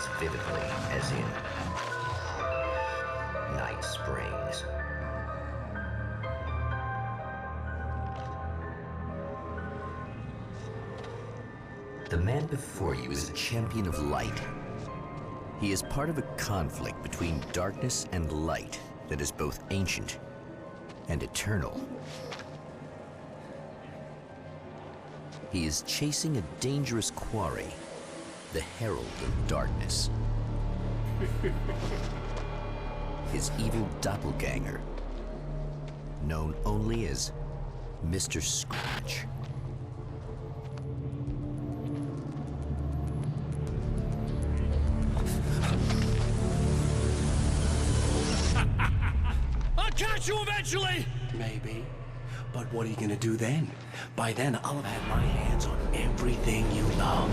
as vividly as in Night Springs. The man before you is a champion of light. He is part of a conflict between darkness and light that is both ancient and eternal. He is chasing a dangerous quarry, the Herald of Darkness. His evil doppelganger, known only as Mr. Scratch. I'll catch you eventually! Maybe. But what are you gonna do then? By then, I'll have had my hands on everything you love.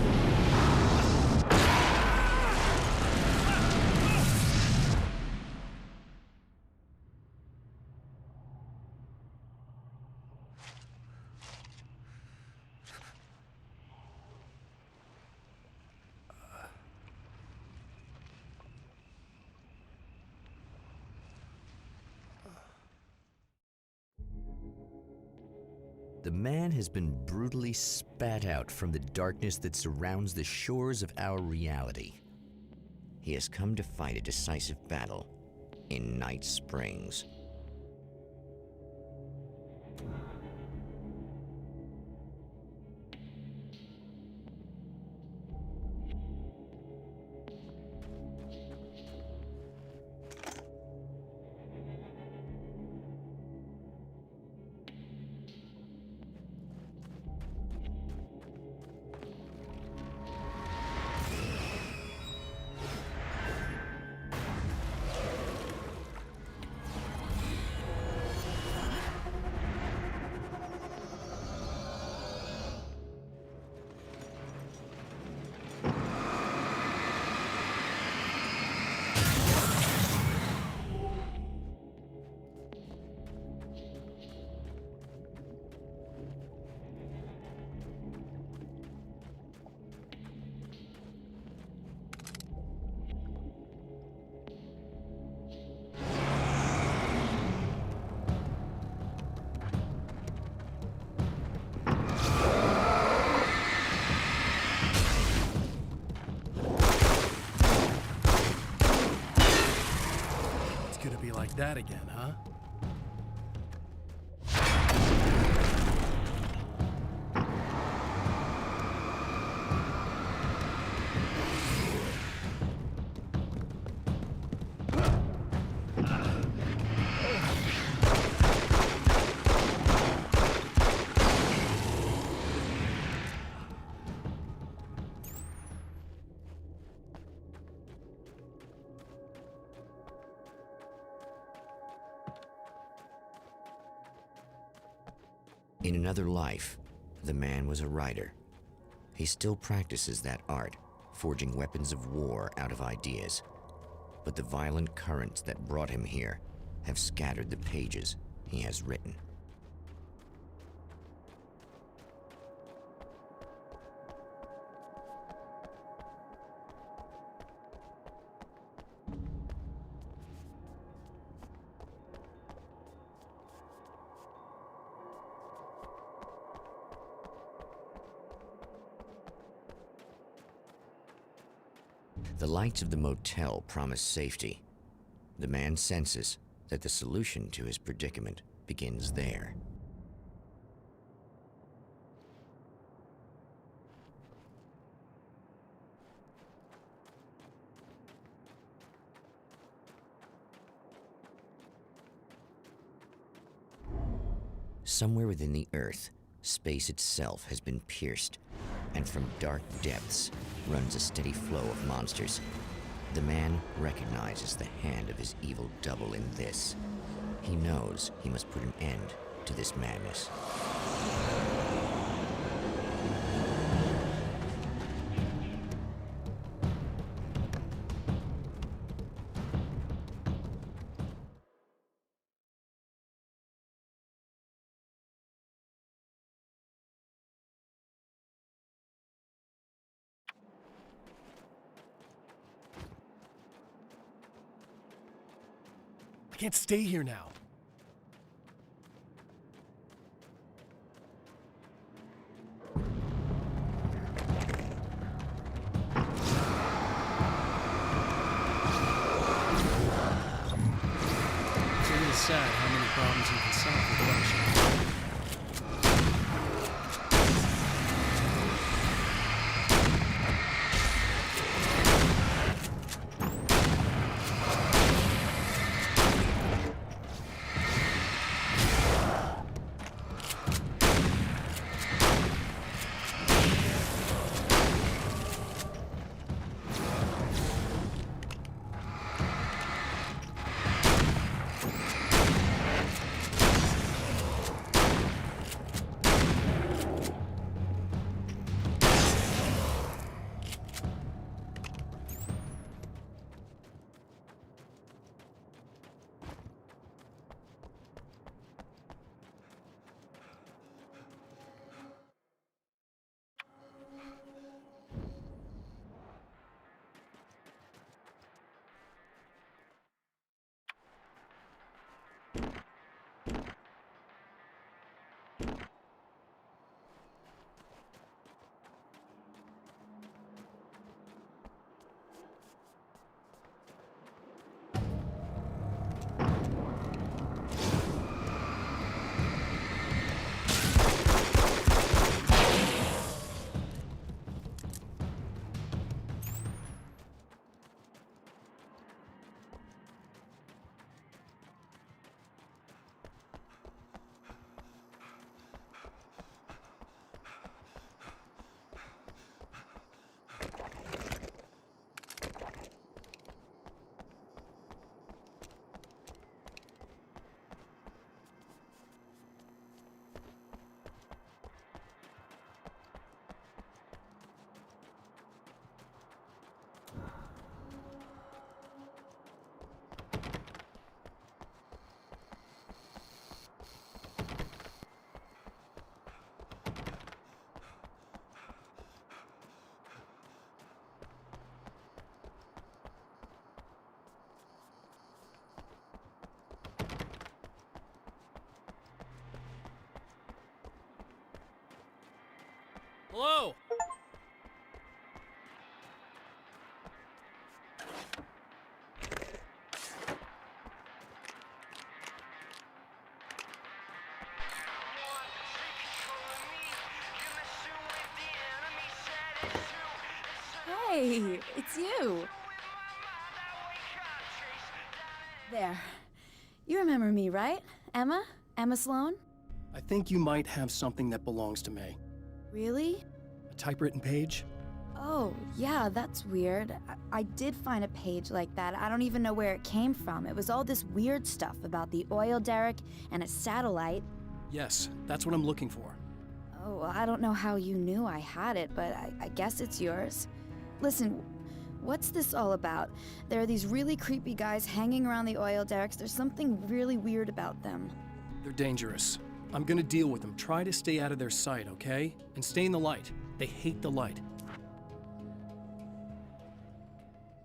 The man has been brutally spat out from the darkness that surrounds the shores of our reality. He has come to fight a decisive battle in Night Springs. Like that again, huh? In another life, the man was a writer. He still practices that art, forging weapons of war out of ideas. But the violent currents that brought him here have scattered the pages he has written. The lights of the motel promise safety. The man senses that the solution to his predicament begins there. Somewhere within the Earth, space itself has been pierced, and from dark depths runs a steady flow of monsters. The man recognizes the hand of his evil double in this. He knows he must put an end to this madness. can't stay here now. It's really sad how many problems you can solve with action. Hello? Hey, it's you. There. You remember me, right? Emma? Emma Sloan? I think you might have something that belongs to me. Really? A typewritten page? Oh, yeah, that's weird. I did find a page like that. I don't even know where it came from. It was all this weird stuff about the oil derrick and a satellite. Yes, that's what I'm looking for. Oh, well, I don't know how you knew I had it, but I guess it's yours. Listen, what's this all about? There are these really creepy guys hanging around the oil derricks. There's something really weird about them. They're dangerous. I'm gonna deal with them. Try to stay out of their sight, okay? And stay in the light. They hate the light.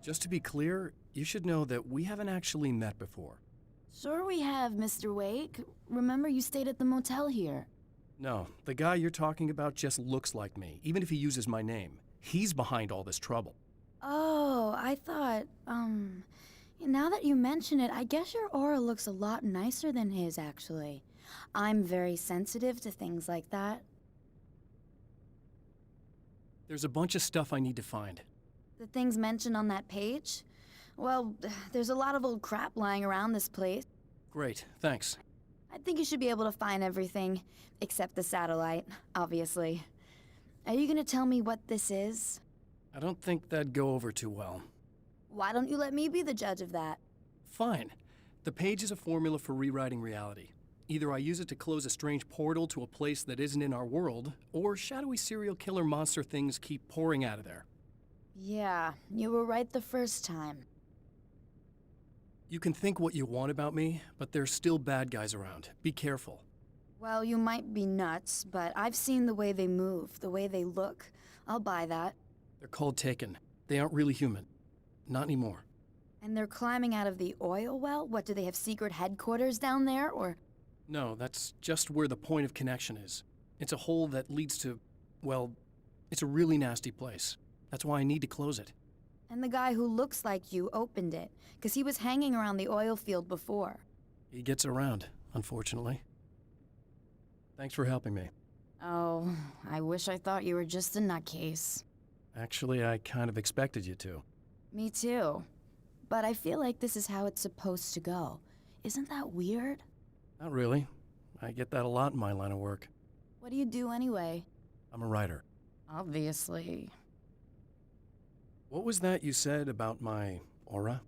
Just to be clear, you should know that we haven't actually met before. Sure we have, Mr. Wake. Remember you stayed at the motel here. No, the guy you're talking about just looks like me, even if he uses my name. He's behind all this trouble. Oh, I thought, now that you mention it, I guess your aura looks a lot nicer than his, actually. I'm very sensitive to things like that. There's a bunch of stuff I need to find. The things mentioned on that page? Well, there's a lot of old crap lying around this place. Great, thanks. I think you should be able to find everything, except the satellite, obviously. Are you gonna tell me what this is? I don't think that'd go over too well. Why don't you let me be the judge of that? Fine. The page is a formula for rewriting reality. Either I use it to close a strange portal to a place that isn't in our world, or shadowy serial killer monster things keep pouring out of there. Yeah, you were right the first time. You can think what you want about me, but there's still bad guys around. Be careful. Well, you might be nuts, but I've seen the way they move, the way they look. I'll buy that. They're called Taken. They aren't really human. Not anymore. And they're climbing out of the oil well? What, do they have secret headquarters down there, or? No, that's just where the point of connection is. It's a hole that leads to, well, it's a really nasty place. That's why I need to close it. And the guy who looks like you opened it, because he was hanging around the oil field before. He gets around, unfortunately. Thanks for helping me. Oh, I wish I thought you were just a nutcase. Actually, I kind of expected you to. Me too. But I feel like this is how it's supposed to go. Isn't that weird? Not really. I get that a lot in my line of work. What do you do anyway? I'm a writer. Obviously. What was that you said about my aura?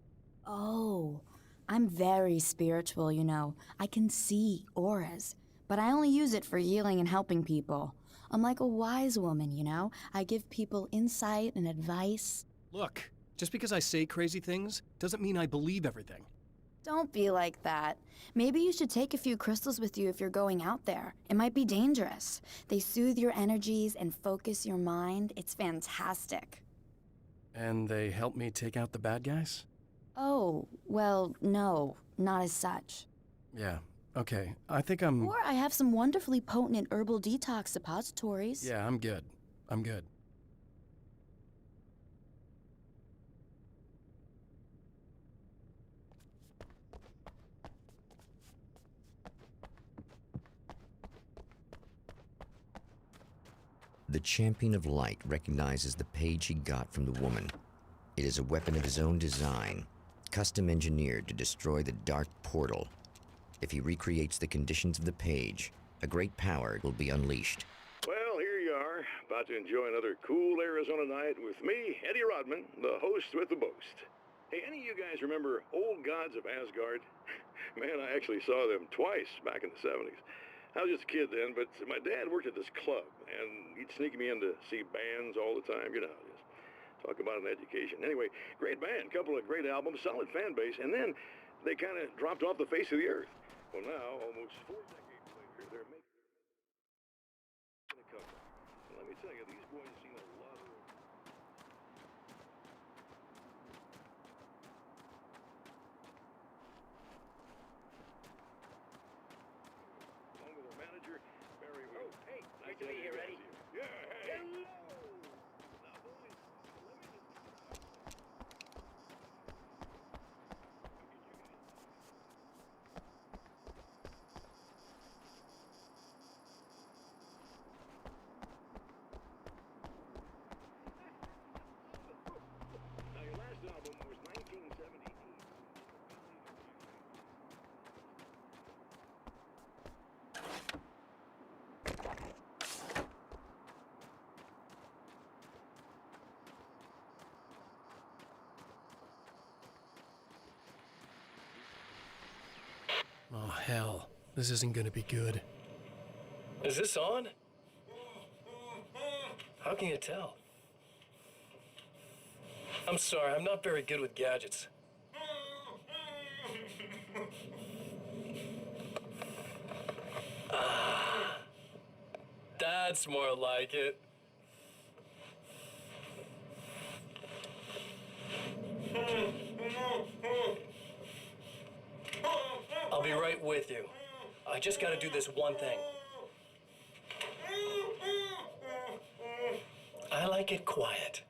Oh, I'm very spiritual, you know. I can see auras, but I only use it for healing and helping people. I'm like a wise woman, you know? I give people insight and advice. Look, just because I say crazy things doesn't mean I believe everything. Don't be like that. Maybe you should take a few crystals with you if you're going out there. It might be dangerous. They soothe your energies and focus your mind. It's fantastic. And they help me take out the bad guys? Oh, well, no, not as such. Yeah, okay. I think I'm... Or I have some wonderfully potent herbal detox suppositories. Yeah, I'm good. I'm good. The champion of light recognizes the page he got from the woman. It is a weapon of his own design, custom engineered to destroy the dark portal. If he recreates the conditions of the page, a great power will be unleashed. Well, here you are, about to enjoy another cool Arizona night with me, Eddie Rodman, the host with the boast. Hey, any of you guys remember Old Gods of Asgard? Man, I actually saw them twice back in the 70s. I was just a kid then, but my dad worked at this club, and he'd sneak me in to see bands all the time, you know, just talk about an education. Anyway, great band, couple of great albums, solid fan base, and then they kind of dropped off the face of the earth. Well, now, almost 4 decades later, they're making a comeback. And let me tell you, these boys have seen a lot of... Along with their manager, Barry. Oh, hey, nice to meet you, Eddie. Yeah, hey. Hello. Now, boys, let me just... Now, your last album was 1978. Oh, hell. This isn't gonna be good. Is this on? How can you tell? I'm sorry, I'm not very good with gadgets. Ah, that's more like it. I'll be right with you. I just gotta do this one thing. I like it quiet.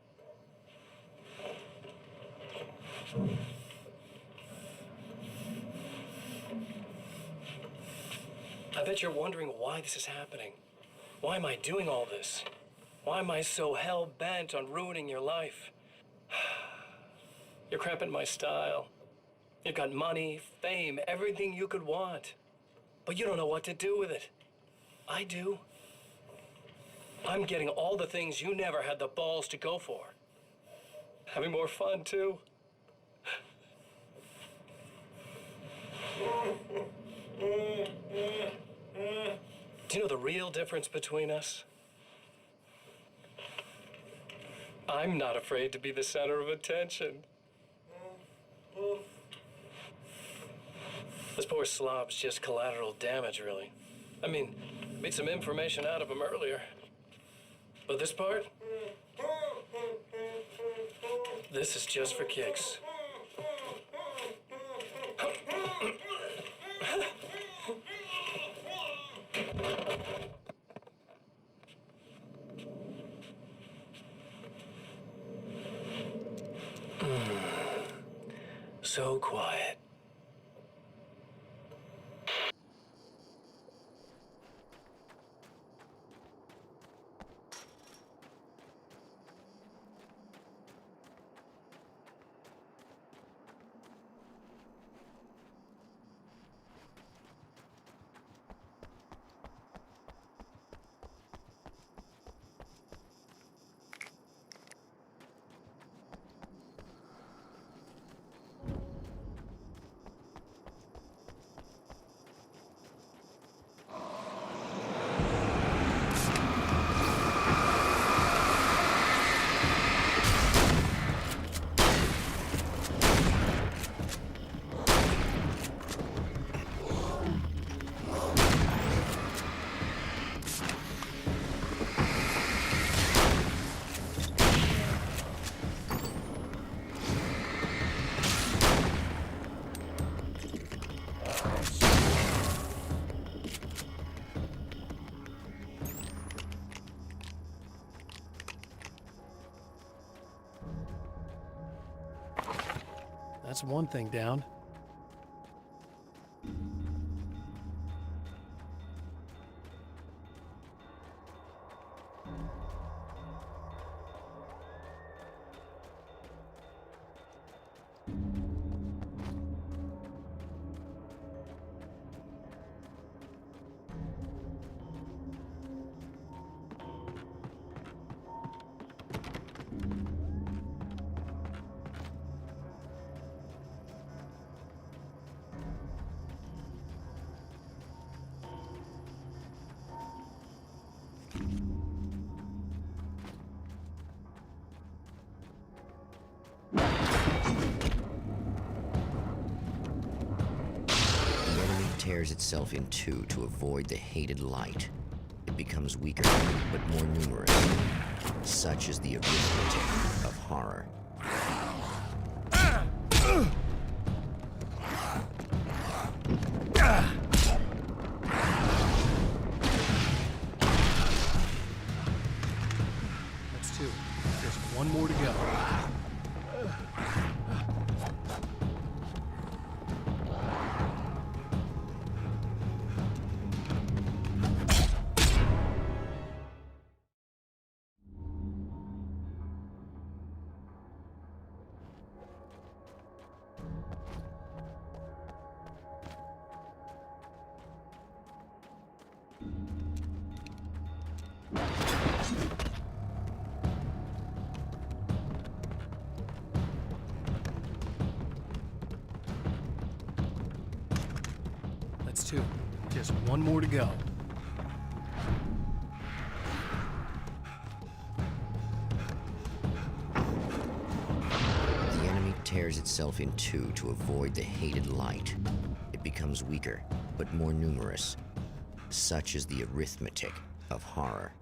I bet you're wondering why this is happening. Why am I doing all this? Why am I so hell-bent on ruining your life? You're cramping my style. You've got money, fame, everything you could want. But you don't know what to do with it. I do. I'm getting all the things you never had the balls to go for. Having more fun, too. Do you know the real difference between us? I'm not afraid to be the center of attention. This poor slob's just collateral damage, really. I mean, made some information out of him earlier. But this part? This is just for kicks. So quiet. That's one thing down. Tears itself in two to avoid the hated light. It becomes weaker, but more numerous. Such is the arithmetic of horror. That's two. Just one more to go. That's two. Just one more to go. The enemy tears itself in two to avoid the hated light. It becomes weaker, but more numerous. Such is the arithmetic of horror.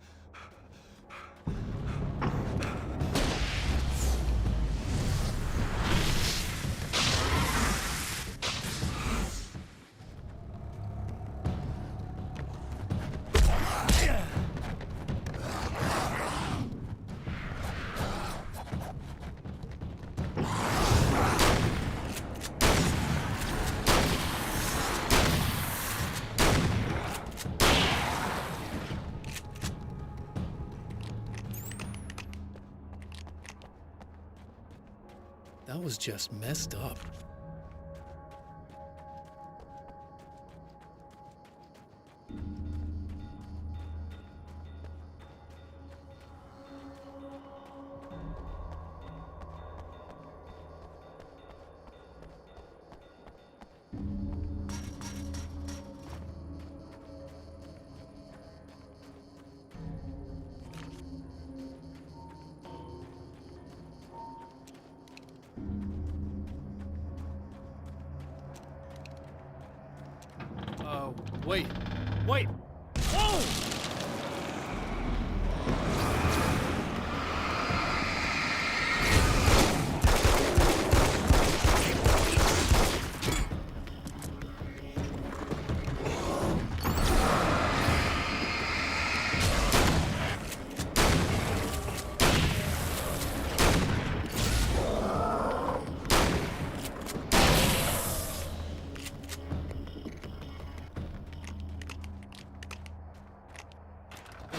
That was just messed up. Wait. Wait! Whoa!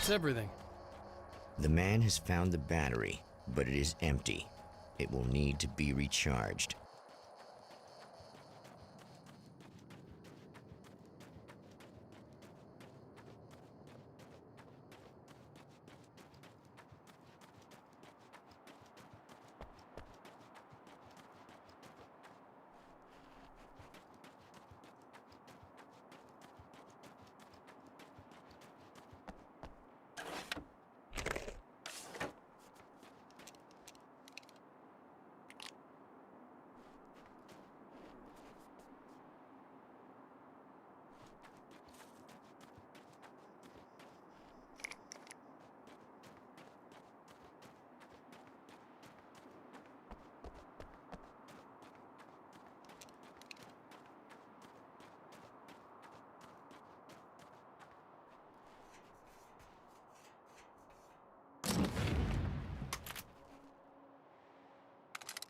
That's everything. The man has found the battery, but it is empty. It will need to be recharged.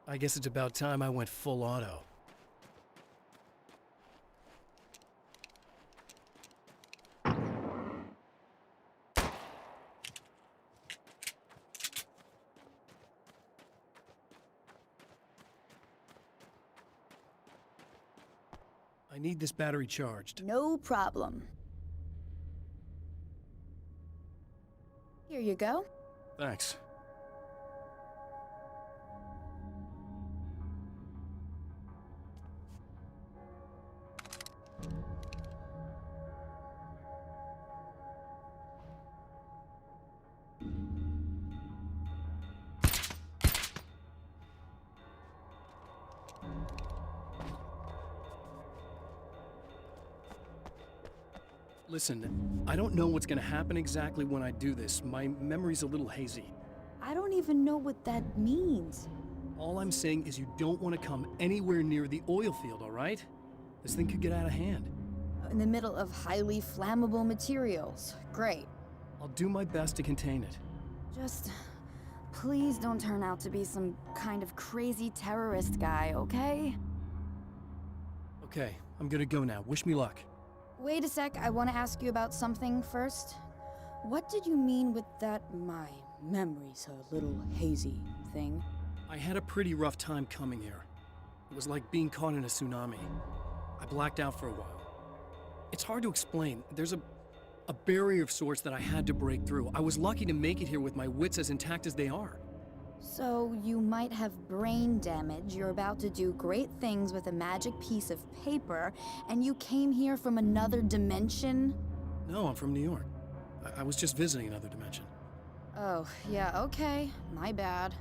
I guess it's about time I went full auto. I need this battery charged. No problem. Here you go. Thanks. Listen, I don't know what's gonna happen exactly when I do this. My memory's a little hazy. I don't even know what that means. All I'm saying is you don't want to come anywhere near the oil field, all right? This thing could get out of hand. In the middle of highly flammable materials. Great. I'll do my best to contain it. Just please don't turn out to be some kind of crazy terrorist guy, okay? Okay, I'm gonna go now. Wish me luck. Wait a sec, I want to ask you about something first. What did you mean with that my memory's a little hazy thing? I had a pretty rough time coming here. It was like being caught in a tsunami. I blacked out for a while. It's hard to explain. There's a barrier of sorts that I had to break through. I was lucky to make it here with my wits as intact as they are. So you might have brain damage, you're about to do great things with a magic piece of paper, and you came here from another dimension? No, I'm from New York. I was just visiting another dimension. Oh, yeah, okay. My bad.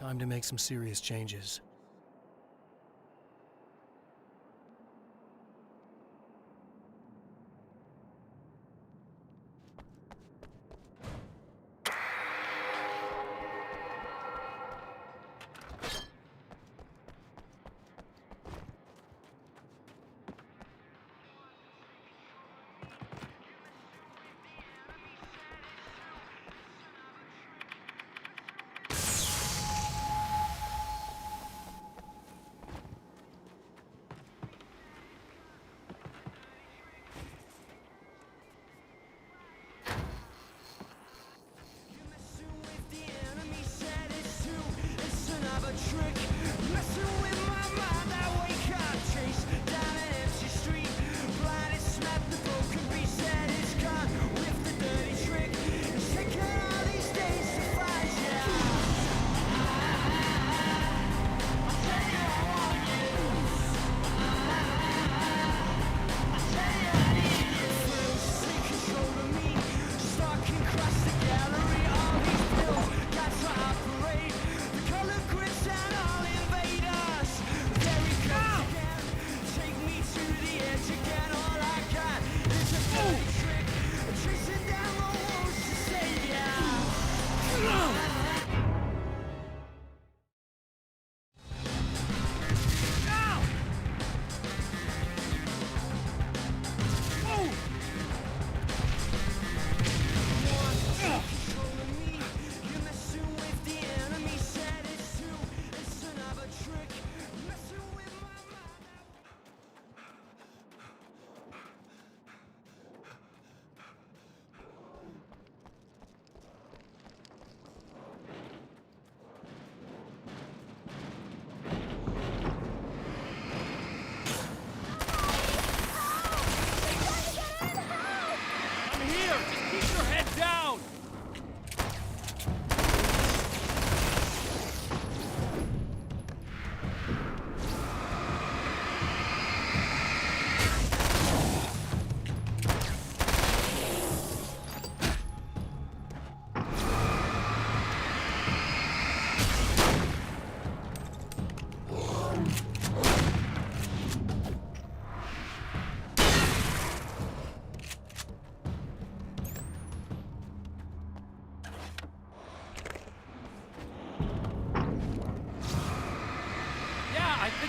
Time to make some serious changes.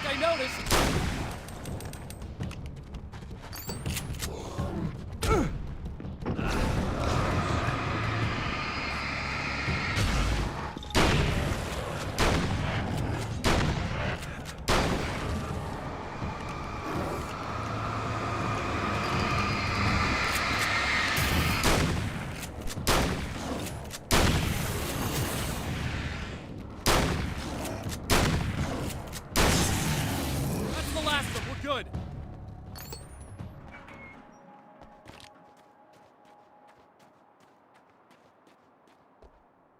I noticed. Good.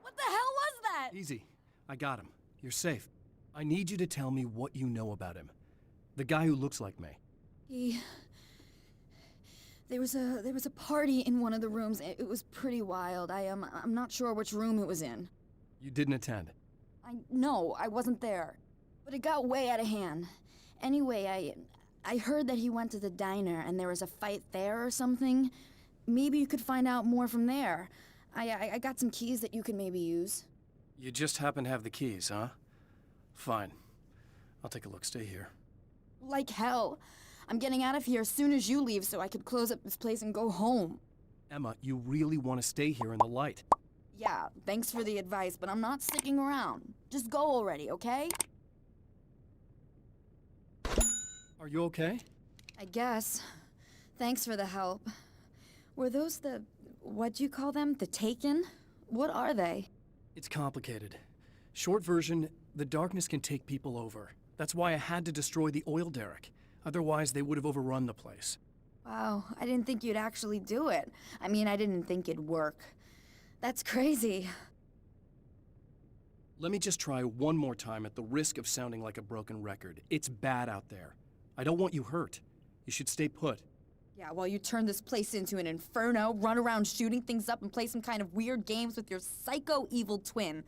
What the hell was that? Easy. I got him. You're safe. I need you to tell me what you know about him. The guy who looks like me. There was a party in one of the rooms. It was pretty wild. I'm not sure which room it was in. You didn't attend? No, I wasn't there. But it got way out of hand. Anyway, I heard that he went to the diner and there was a fight there or something. Maybe you could find out more from there. I got some keys that you could maybe use. You just happen to have the keys, huh? Fine. I'll take a look. Stay here. Like hell. I'm getting out of here as soon as you leave so I could close up this place and go home. Emma, you really want to stay here in the light? Yeah, thanks for the advice, but I'm not sticking around. Just go already, okay? Are you okay? I guess. Thanks for the help. Were those what'd you call them? The Taken? What are they? It's complicated. Short version, the darkness can take people over. That's why I had to destroy the oil derrick. Otherwise, they would have overrun the place. Wow, I didn't think you'd actually do it. I mean, I didn't think it'd work. That's crazy. Let me just try one more time at the risk of sounding like a broken record. It's bad out there. I don't want you hurt. You should stay put. Yeah, while you turn this place into an inferno, run around shooting things up and play some kind of weird games with your psycho evil twin.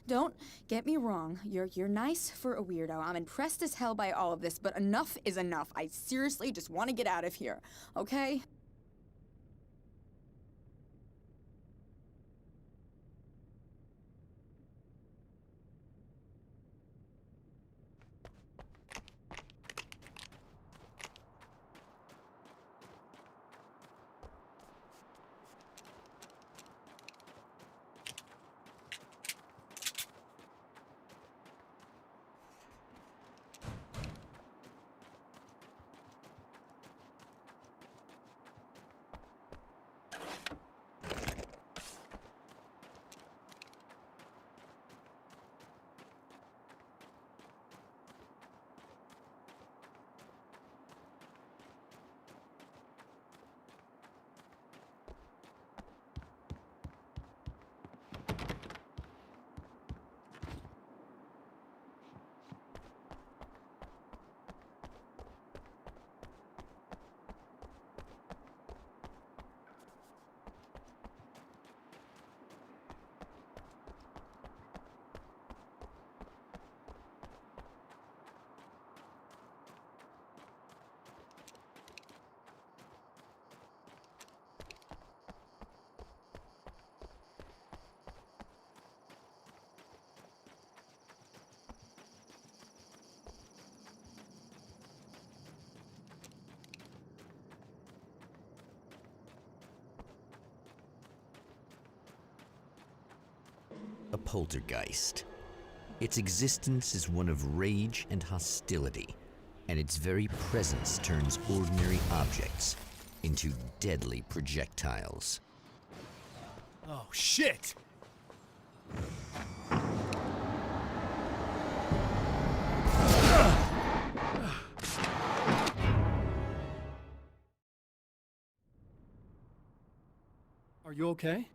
Don't get me wrong, you're nice for a weirdo. I'm impressed as hell by all of this, but enough is enough. I seriously just want to get out of here, okay? A poltergeist. Its existence is one of rage and hostility, and its very presence turns ordinary objects into deadly projectiles. Oh, shit! Are you okay?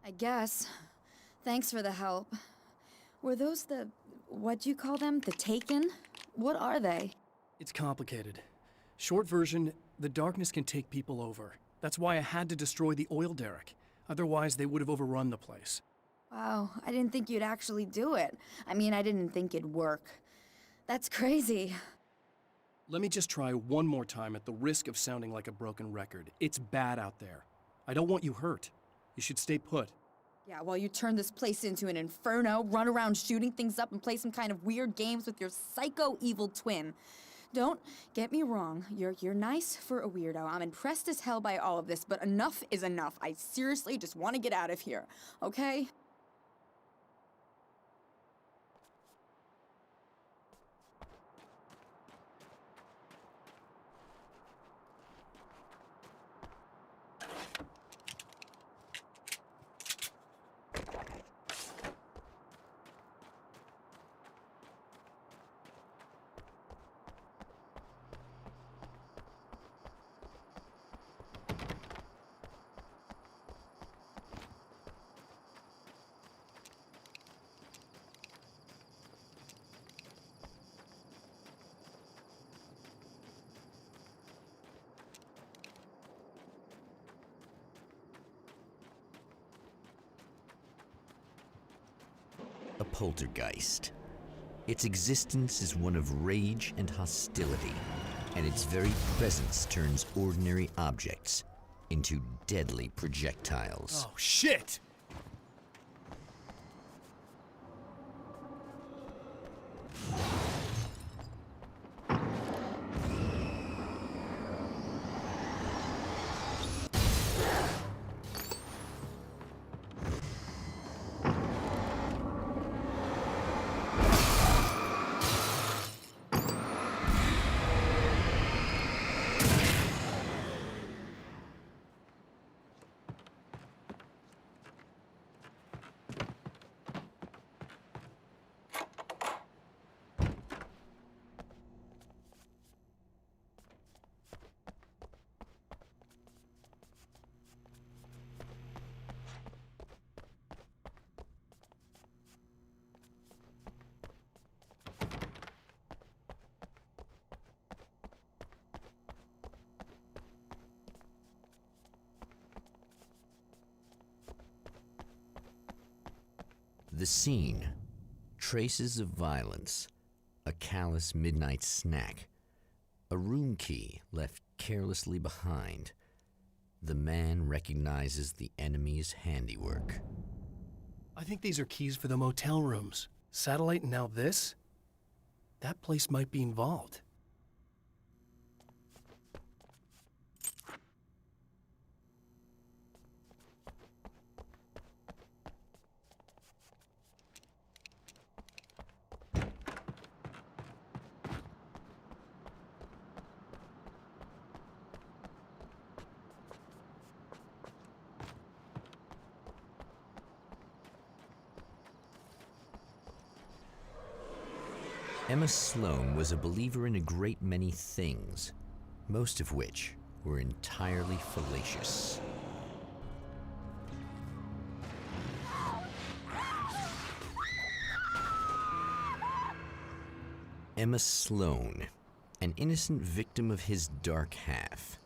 I guess. Thanks for the help. Were those what'd you call them? The Taken? What are they? It's complicated. Short version, the darkness can take people over. That's why I had to destroy the oil derrick. Otherwise, they would have overrun the place. Wow, I didn't think you'd actually do it. I mean, I didn't think it'd work. That's crazy. Let me just try one more time at the risk of sounding like a broken record. It's bad out there. I don't want you hurt. You should stay put. Yeah, while you turn this place into an inferno, run around shooting things up, and play some kind of weird games with your psycho evil twin. Don't get me wrong, you're nice for a weirdo. I'm impressed as hell by all of this, but enough is enough. I seriously just want to get out of here, okay? A poltergeist. Its existence is one of rage and hostility, and its very presence turns ordinary objects into deadly projectiles. Oh, shit! The scene Traces of violence, a callous midnight snack, a room key left carelessly behind. The man recognizes the enemy's handiwork. I think these are keys for the motel rooms. Satellite and now this? That place might be involved. Emma Sloan was a believer in a great many things, most of which were entirely fallacious. Emma Sloan, an innocent victim of his dark half.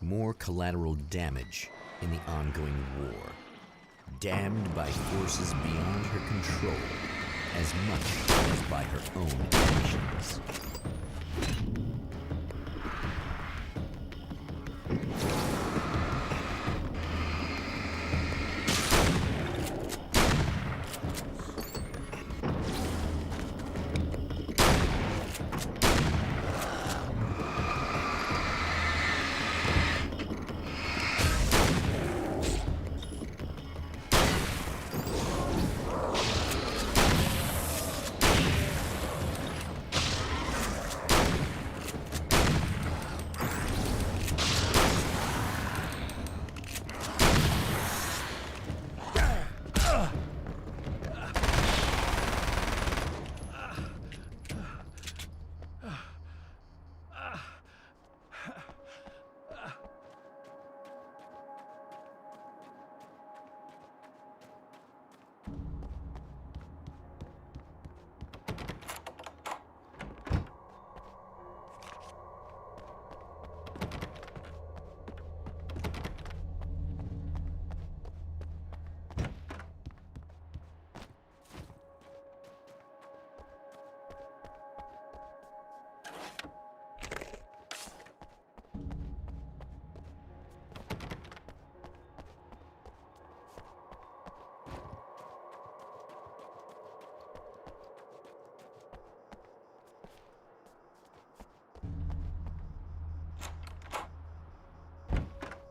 More collateral damage in the ongoing war. Damned by forces beyond her control, as much as by her own actions.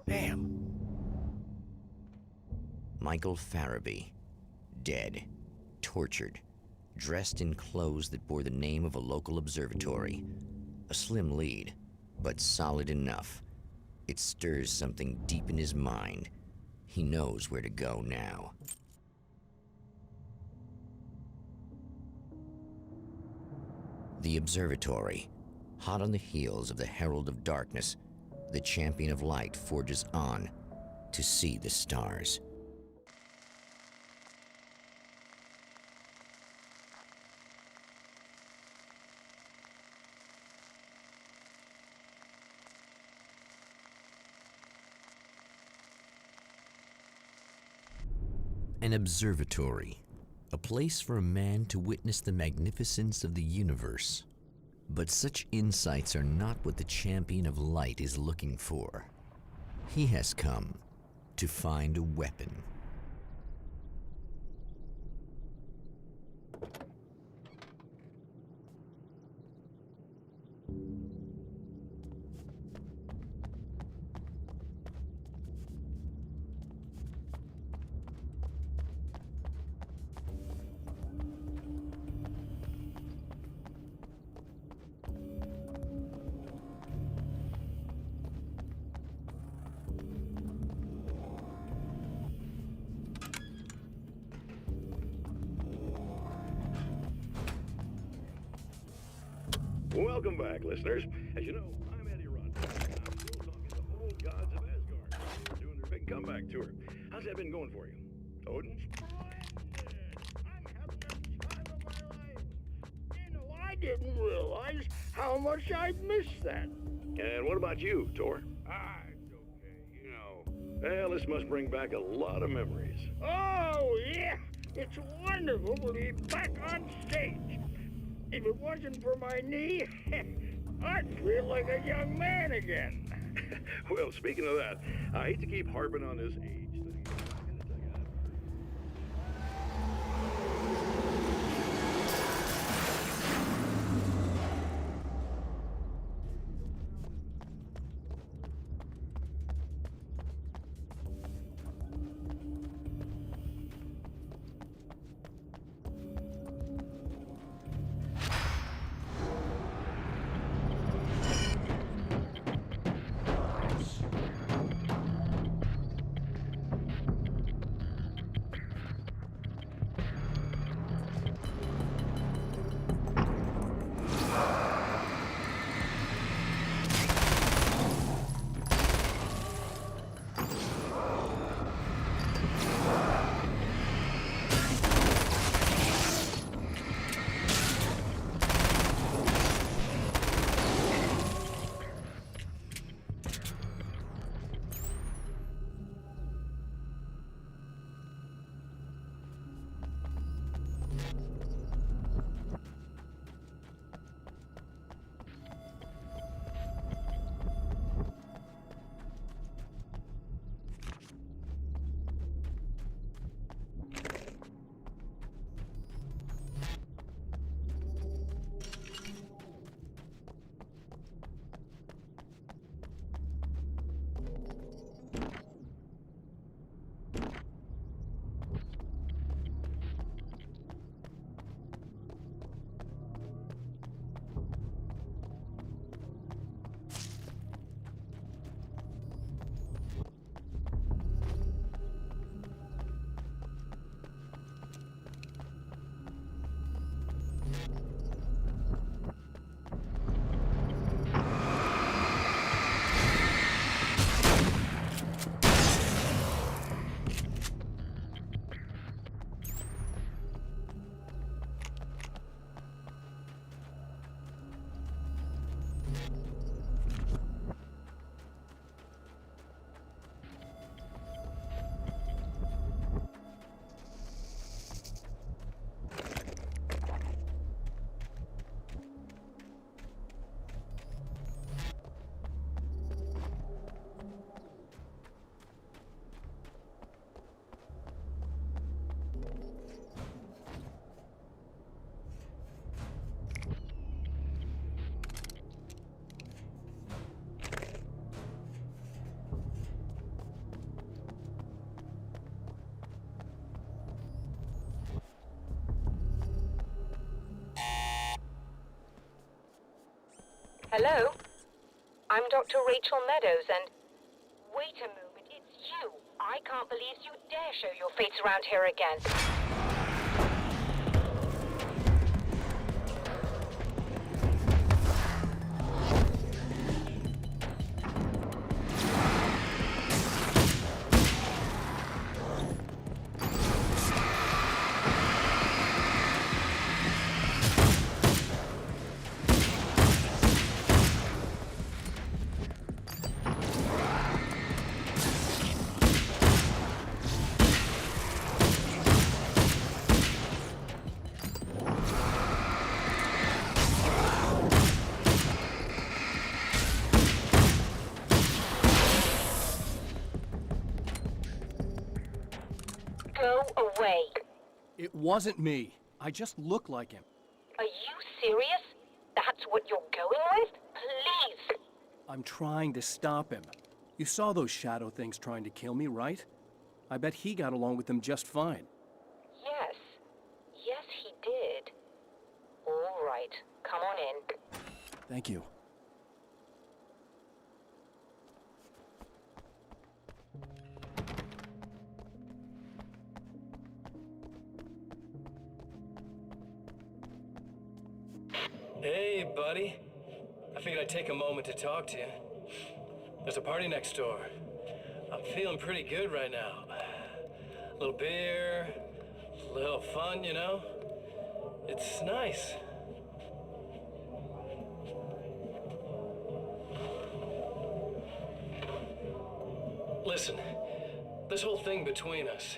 Damn. Michael Farabee, dead, tortured, dressed in clothes that bore the name of a local observatory. A slim lead, but solid enough. It stirs something deep in his mind. He knows where to go now. The observatory, hot on the heels of the Herald of Darkness, the champion of light forges on to see the stars. An observatory, a place for a man to witness the magnificence of the universe. But such insights are not what the champion of light is looking for. He has come to find a weapon. Welcome back, listeners. As you know, I'm Eddie Rodman. I'm still talking to old gods of Asgard, doing their big comeback tour. How's that been going for you? Odin? I'm having the time of my life. You know, I didn't realize how much I'd missed that. And what about you, Tor? It's okay, you know. Well, this must bring back a lot of memories. Oh, yeah. It's wonderful to be back on stage. If it wasn't for my knee, I'd feel like a young man again. Well, speaking of that, I hate to keep harping on this age thing. Hello? I'm Dr. Rachel Meadows, and... Wait a moment, it's you! I can't believe you dare show your face around here again. Go away. It wasn't me. I just look like him. Are you serious? That's what you're going with? Please! I'm trying to stop him. You saw those shadow things trying to kill me, right? I bet he got along with them just fine. Yes. Yes, he did. All right. Come on in. Thank you. Hey, buddy. I figured I'd take a moment to talk to you. There's a party next door. I'm feeling pretty good right now. A little beer, a little fun, you know? It's nice. Listen, this whole thing between us,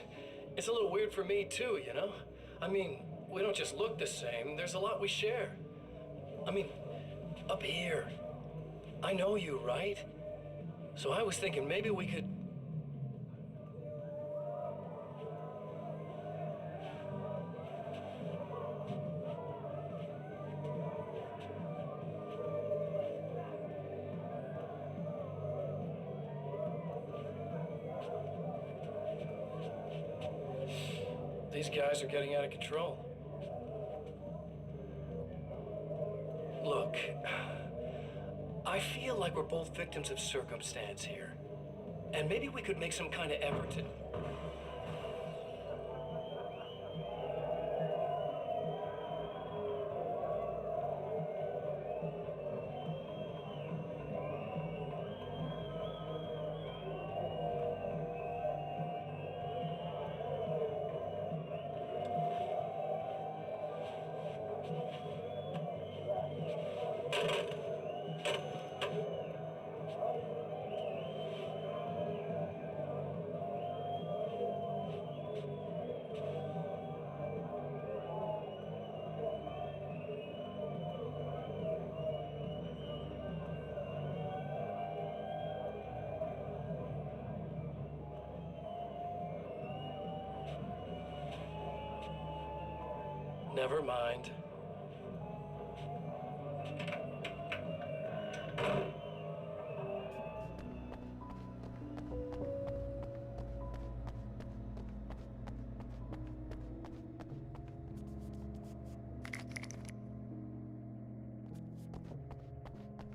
It's a little weird for me too, you know? I mean, we don't just look the same, there's a lot we share. I mean, up here. I know you, right? So I was thinking maybe we could... These guys are getting out of control. Look, I feel like we're both victims of circumstance here. And maybe we could make some kind of effort to... Never mind.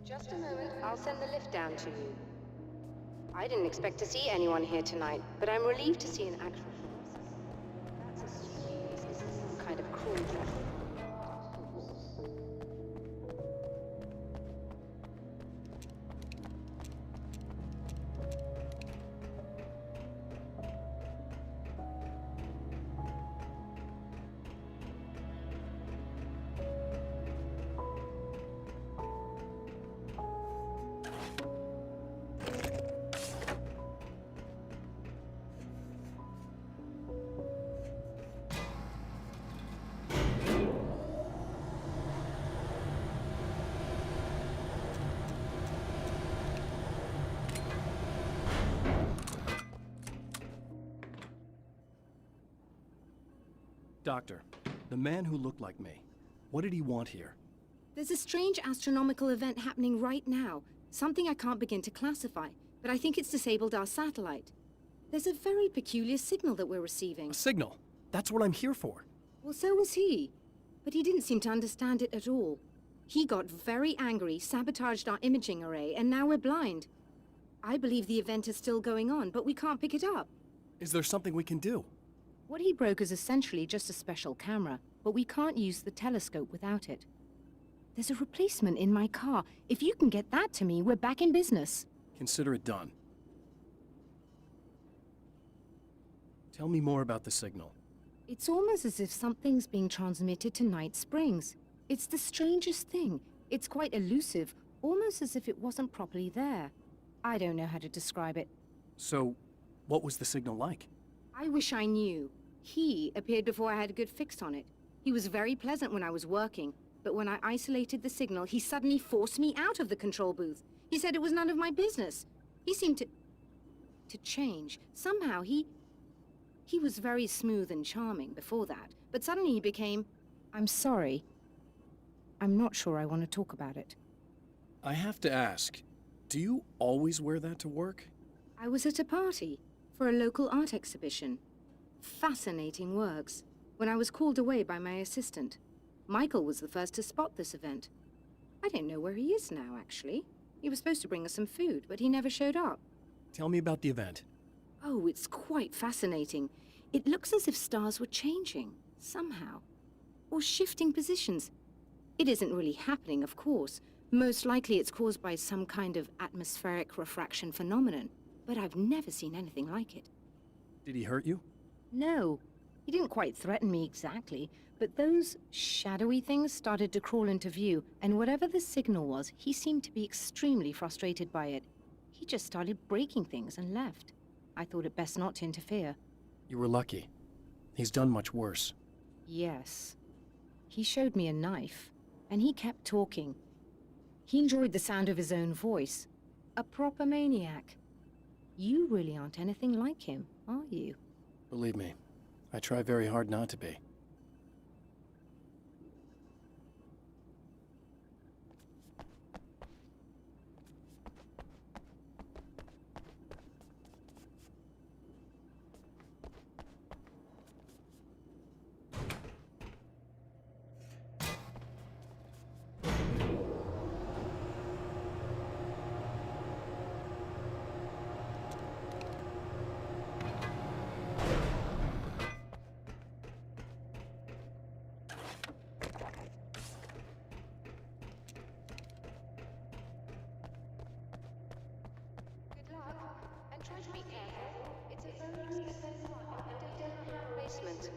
Just a moment, I'll send the lift down to you. I didn't expect to see anyone here tonight, but I'm relieved to see an actual... That's assuming this isn't some kind of cruel job. Doctor, the man who looked like me, what did he want here? There's a strange astronomical event happening right now. Something I can't begin to classify, but I think it's disabled our satellite. There's a very peculiar signal that we're receiving. A signal? That's what I'm here for. Well, so was he. But he didn't seem to understand it at all. He got very angry, sabotaged our imaging array, and now we're blind. I believe the event is still going on, but we can't pick it up. Is there something we can do? What he broke is essentially just a special camera, but we can't use the telescope without it. There's a replacement in my car. If you can get that to me, we're back in business. Consider it done. Tell me more about the signal. It's almost as if something's being transmitted to Night Springs. It's the strangest thing. It's quite elusive, almost as if it wasn't properly there. I don't know how to describe it. So, what was the signal like? I wish I knew. He appeared before I had a good fix on it. He was very pleasant when I was working, but when I isolated the signal, he suddenly forced me out of the control booth. He said it was none of my business. He seemed to change. Somehow he was very smooth and charming before that, but suddenly he became... I'm sorry. I'm not sure I want to talk about it. I have to ask, do you always wear that to work? I was at a party for a local art exhibition. Fascinating works. When I was called away by my assistant, Michael was the first to spot this event. I don't know where he is now, actually. He was supposed to bring us some food, but he never showed up. Tell me about the event. Oh, it's quite fascinating. It looks as if stars were changing, somehow. Or shifting positions. It isn't really happening, of course. Most likely it's caused by some kind of atmospheric refraction phenomenon. But I've never seen anything like it. Did he hurt you? No. He didn't quite threaten me exactly, but those shadowy things started to crawl into view, and whatever the signal was, he seemed to be extremely frustrated by it. He just started breaking things and left. I thought it best not to interfere. You were lucky. He's done much worse. Yes. He showed me a knife, and he kept talking. He enjoyed the sound of his own voice. A proper maniac. You really aren't anything like him, are you? Believe me, I try very hard not to be. Good luck, and try to be careful. It's a very expensive basement.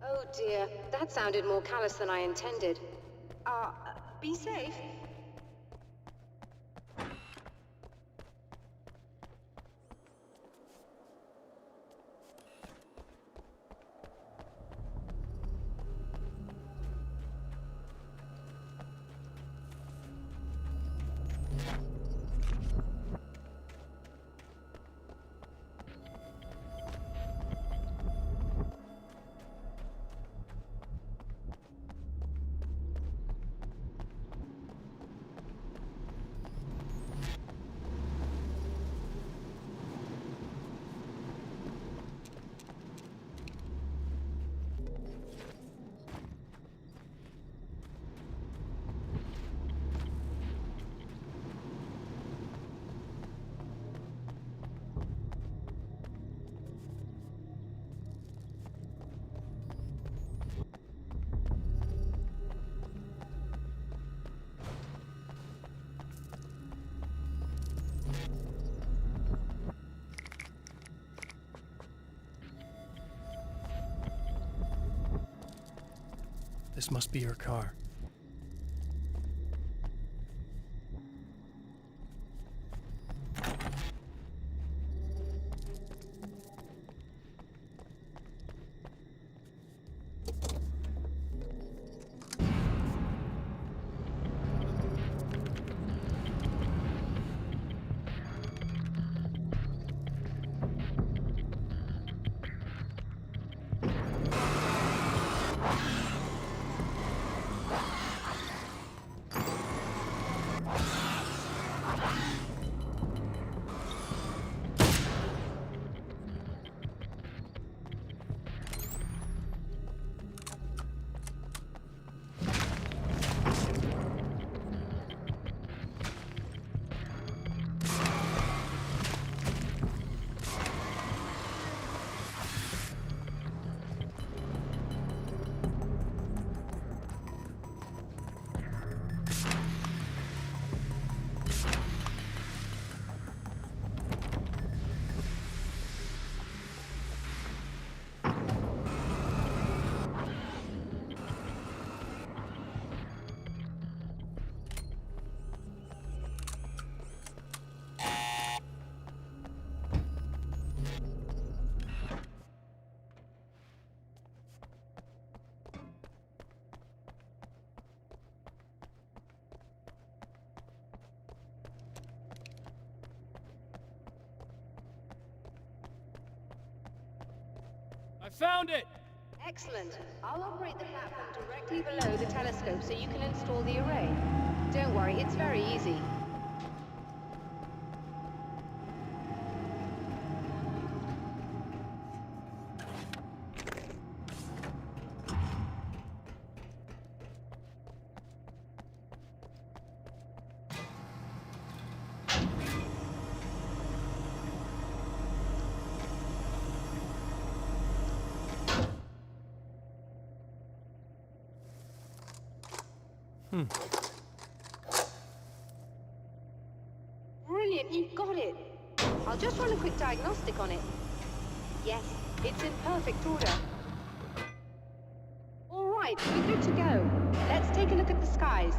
Oh dear, that sounded more callous than I intended. Be safe. This must be your car. I found it! Excellent. I'll operate the platform directly below the telescope so you can install the array. Don't worry, it's very easy. Brilliant, you've got it. I'll just run a quick diagnostic on it. Yes, it's in perfect order. All right, we're good to go. Let's take a look at the skies.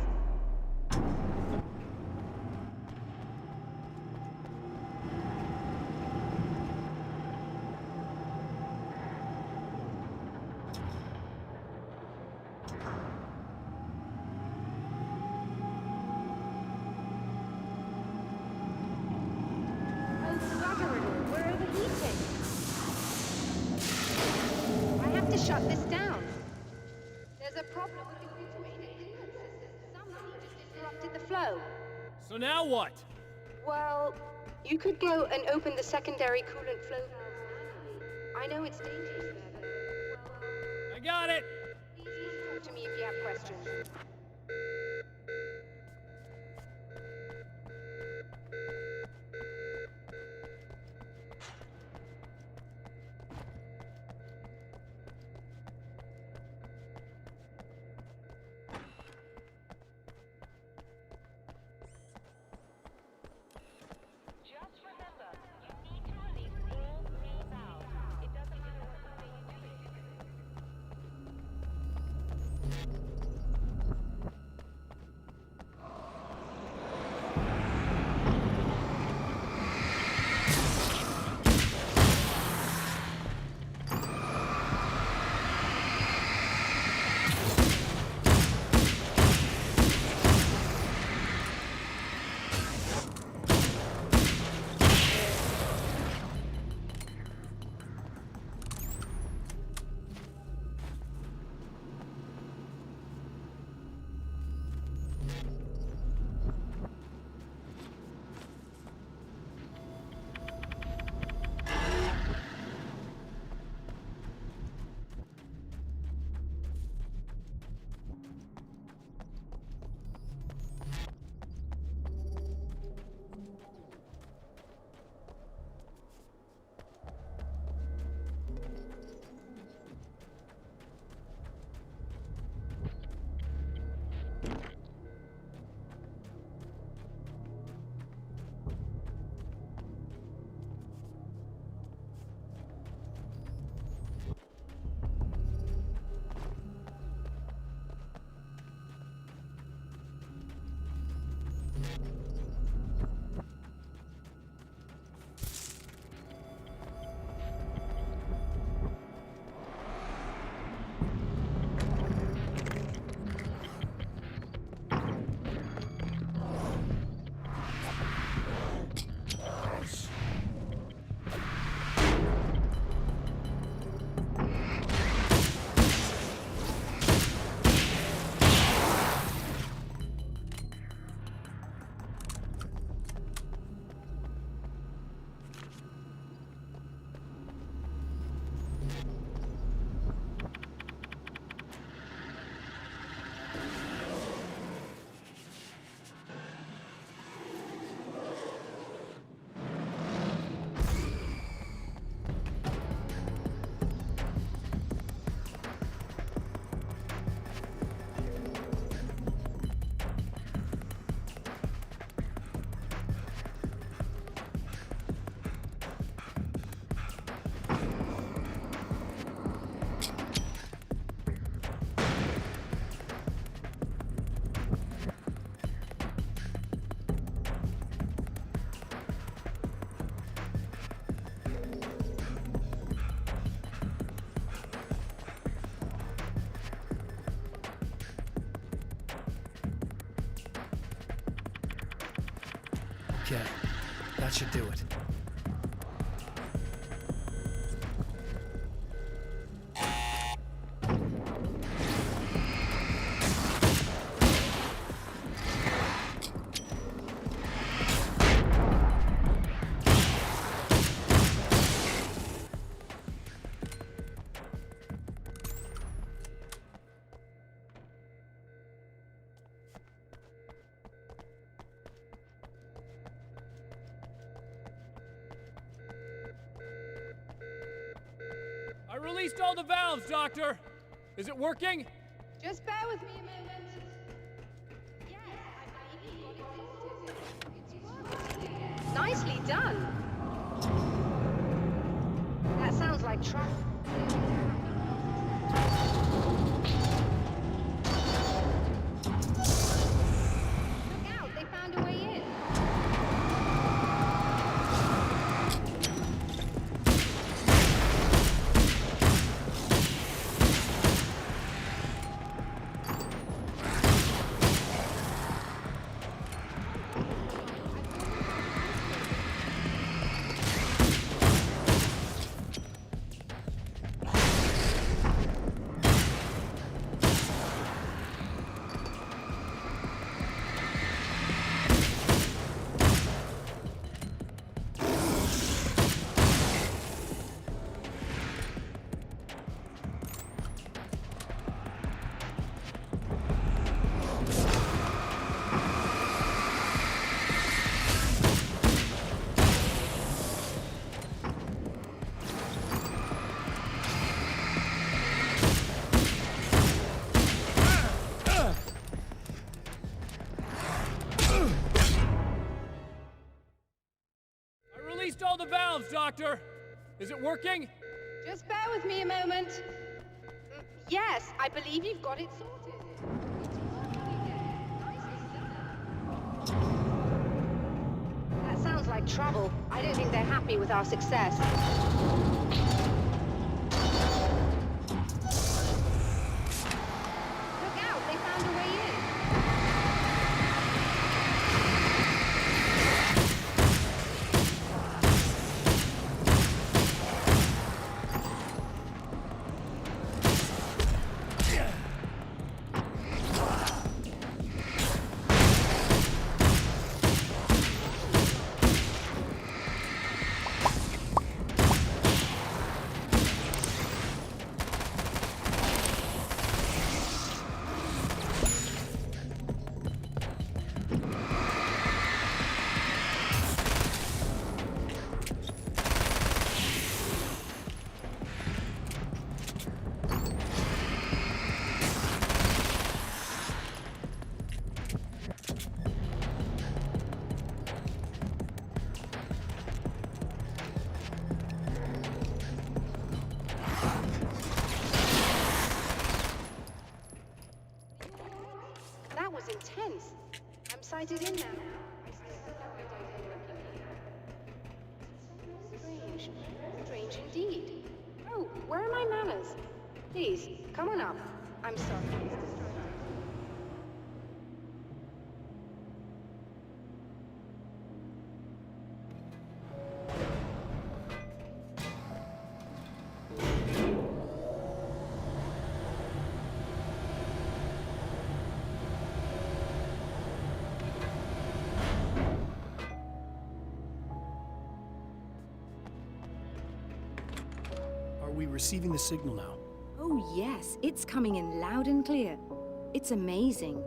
to shut this down. There's a problem with the automated coolant system. Somebody just interrupted the flow. So now what? Well, you could go and open the secondary coolant flow valves manually. I know it's dangerous there, but... I got it! Please talk to me if you have questions. Okay, that should do it. I released all the valves, Doctor! Is it working? Just bear with me a moment. Yes, I believe you got it sorted. It's working. Nicely done. That sounds like traffic. Look out, they found a way in. yourselves, Doctor! Is it working? Just bear with me a moment. Yes, I believe you've got it sorted. That sounds like trouble. I don't think they're happy with our success. Look out, they found a way in. That was intense. I'm sighted in now. I still have no idea you're looking here. Strange. Strange indeed. Oh, where are my manners? Please, come on up. I'm sorry. Are we receiving the signal now? Oh yes, it's coming in loud and clear. It's amazing.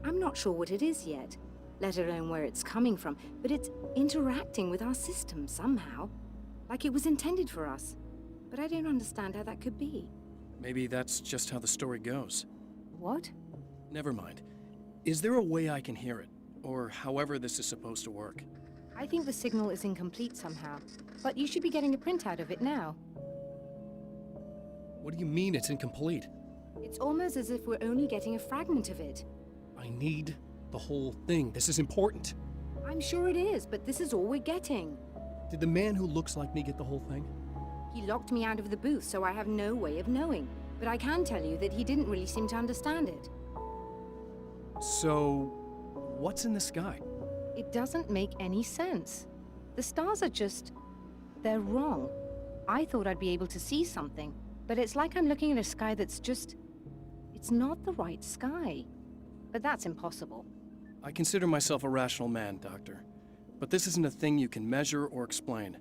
I'm not sure what it is yet, let alone where it's coming from, but it's interacting with our system somehow. Like it was intended for us. But I don't understand how that could be. Maybe that's just how the story goes. What? Never mind. Is there a way I can hear it? Or however this is supposed to work? I think the signal is incomplete somehow, but you should be getting a printout of it now. What do you mean it's incomplete? It's almost as if we're only getting a fragment of it. I need the whole thing. This is important. I'm sure it is, but this is all we're getting. Did the man who looks like me get the whole thing? He locked me out of the booth, so I have no way of knowing. But I can tell you that he didn't really seem to understand it. So, what's in the sky? It doesn't make any sense. The stars are just... they're wrong. I thought I'd be able to see something, but it's like I'm looking at a sky that's just... it's not the right sky. But that's impossible. I consider myself a rational man, Doctor. But this isn't a thing you can measure or explain.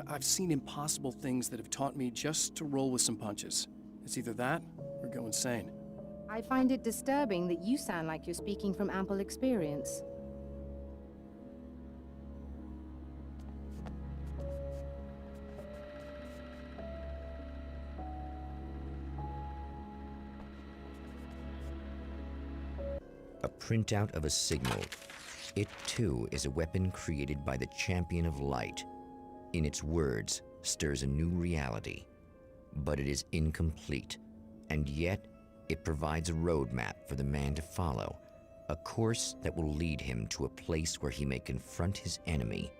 I've seen impossible things that have taught me just to roll with some punches. It's either that, or go insane. I find it disturbing that you sound like you're speaking from ample experience. A printout of a signal. It too is a weapon created by the champion of light. In its words, stirs a new reality. But it is incomplete, and yet it provides a roadmap for the man to follow, a course that will lead him to a place where he may confront his enemy.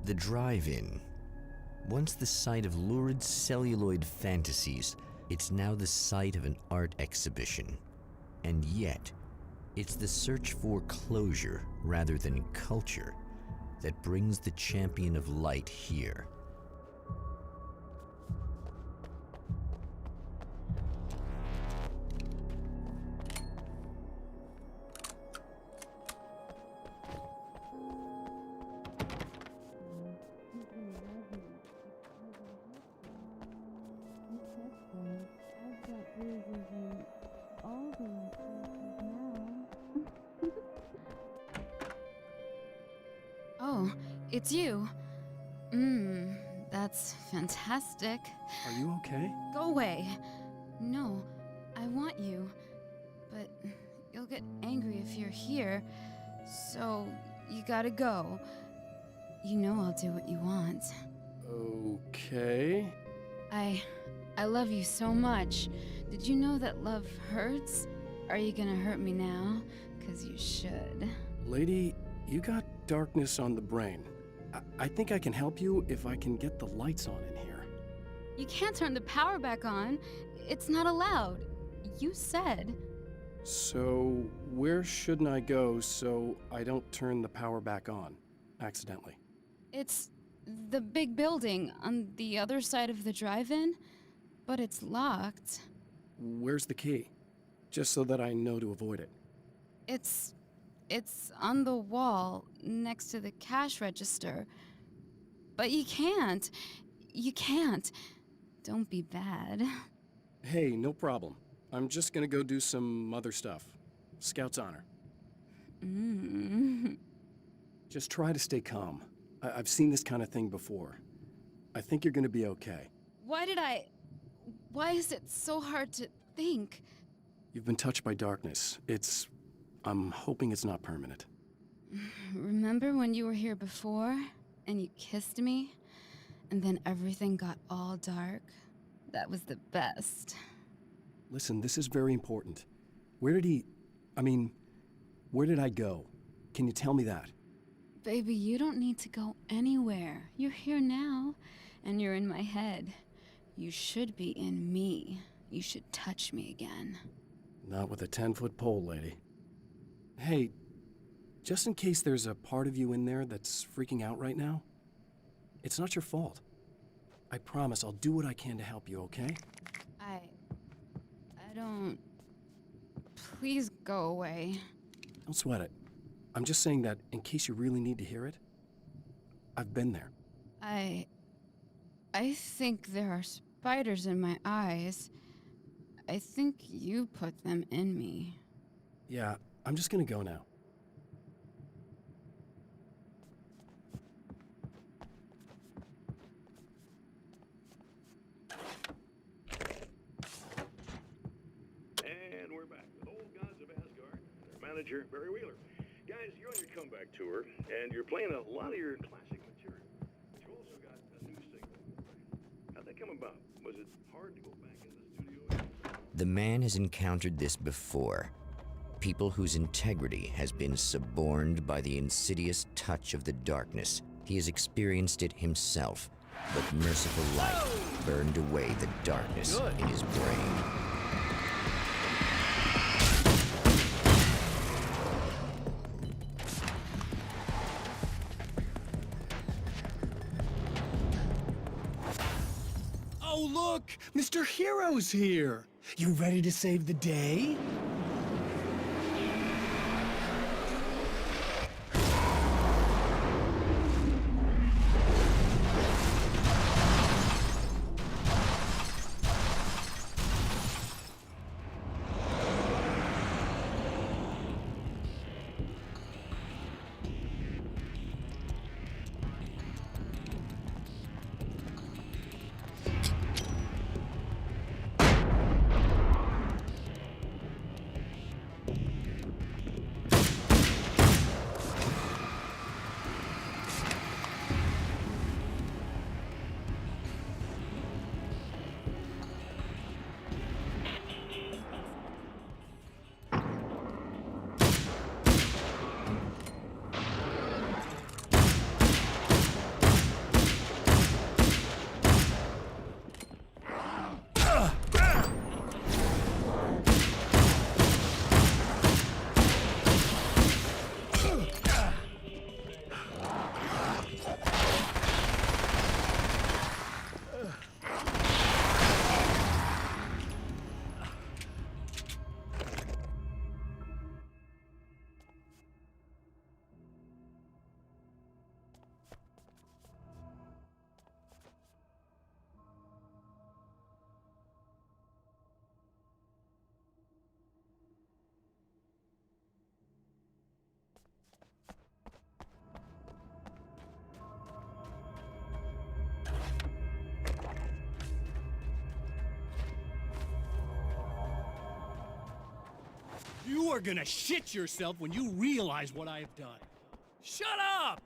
The drive-in. Once the site of lurid celluloid fantasies, it's now the site of an art exhibition. And yet, it's the search for closure rather than culture that brings the champion of light here. It's you. That's fantastic. Are you okay? Go away. No, I want you. But you'll get angry if you're here, so you gotta go. You know I'll do what you want. Okay. I love you so much. Did you know that love hurts? Are you gonna hurt me now? 'Cause you should. Lady, you got darkness on the brain. I think I can help you if I can get the lights on in here. You can't turn the power back on. It's not allowed. You said. So, where shouldn't I go so I don't turn the power back on accidentally? It's the big building on the other side of the drive-in, but it's locked. Where's the key? Just so that I know to avoid it. It's on the wall next to the cash register. But you can't. You can't. Don't be bad. Hey, no problem. I'm just gonna go do some other stuff. Scout's honor. Just try to stay calm. I've seen this kind of thing before. I think you're gonna be okay. Why is it so hard to think? You've been touched by darkness. I'm hoping it's not permanent. Remember when you were here before, and you kissed me, and then everything got all dark? That was the best. Listen, this is very important. Where did I go? Can you tell me that? Baby, you don't need to go anywhere. You're here now, and you're in my head. You should be in me. You should touch me again. Not with a 10-foot pole, lady. Hey, just in case there's a part of you in there that's freaking out right now, it's not your fault. I promise I'll do what I can to help you, okay? I don't... Please go away. Don't sweat it. I'm just saying that in case you really need to hear it, I've been there. I think there are spiders in my eyes. I think you put them in me. Yeah, I'm just gonna go now. And we're back with Old Gods of Asgard and their manager, Barry Wheeler. Guys, you're on your comeback tour, and you're playing a lot of your classic material. But you also got a new single. How'd that come about? Was it hard to go back in the studio? The man has encountered this before. People whose integrity has been suborned by the insidious touch of the darkness. He has experienced it himself, but merciful light burned away the darkness in his brain. Oh, look! Mr. Hero's here! You ready to save the day? You are gonna shit yourself when you realize what I have done. Shut up!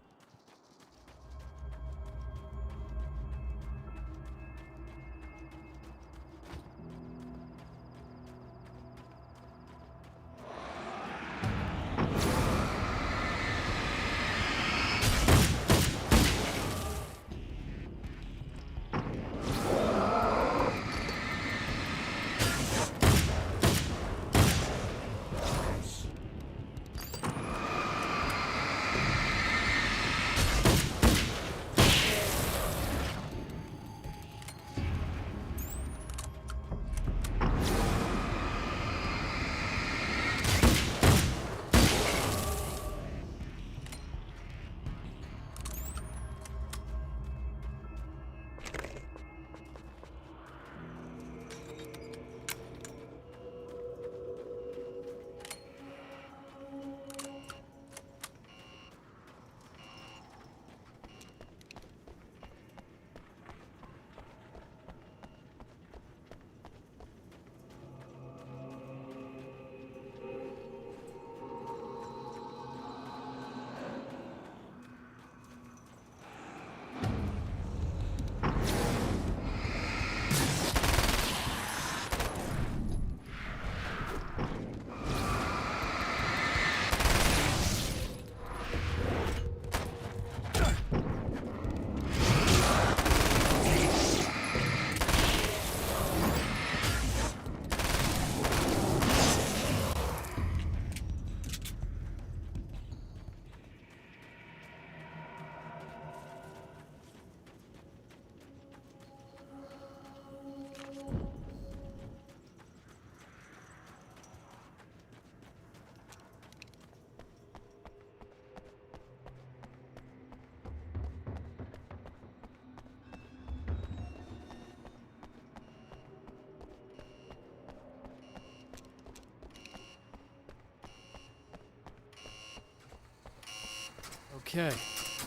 Okay,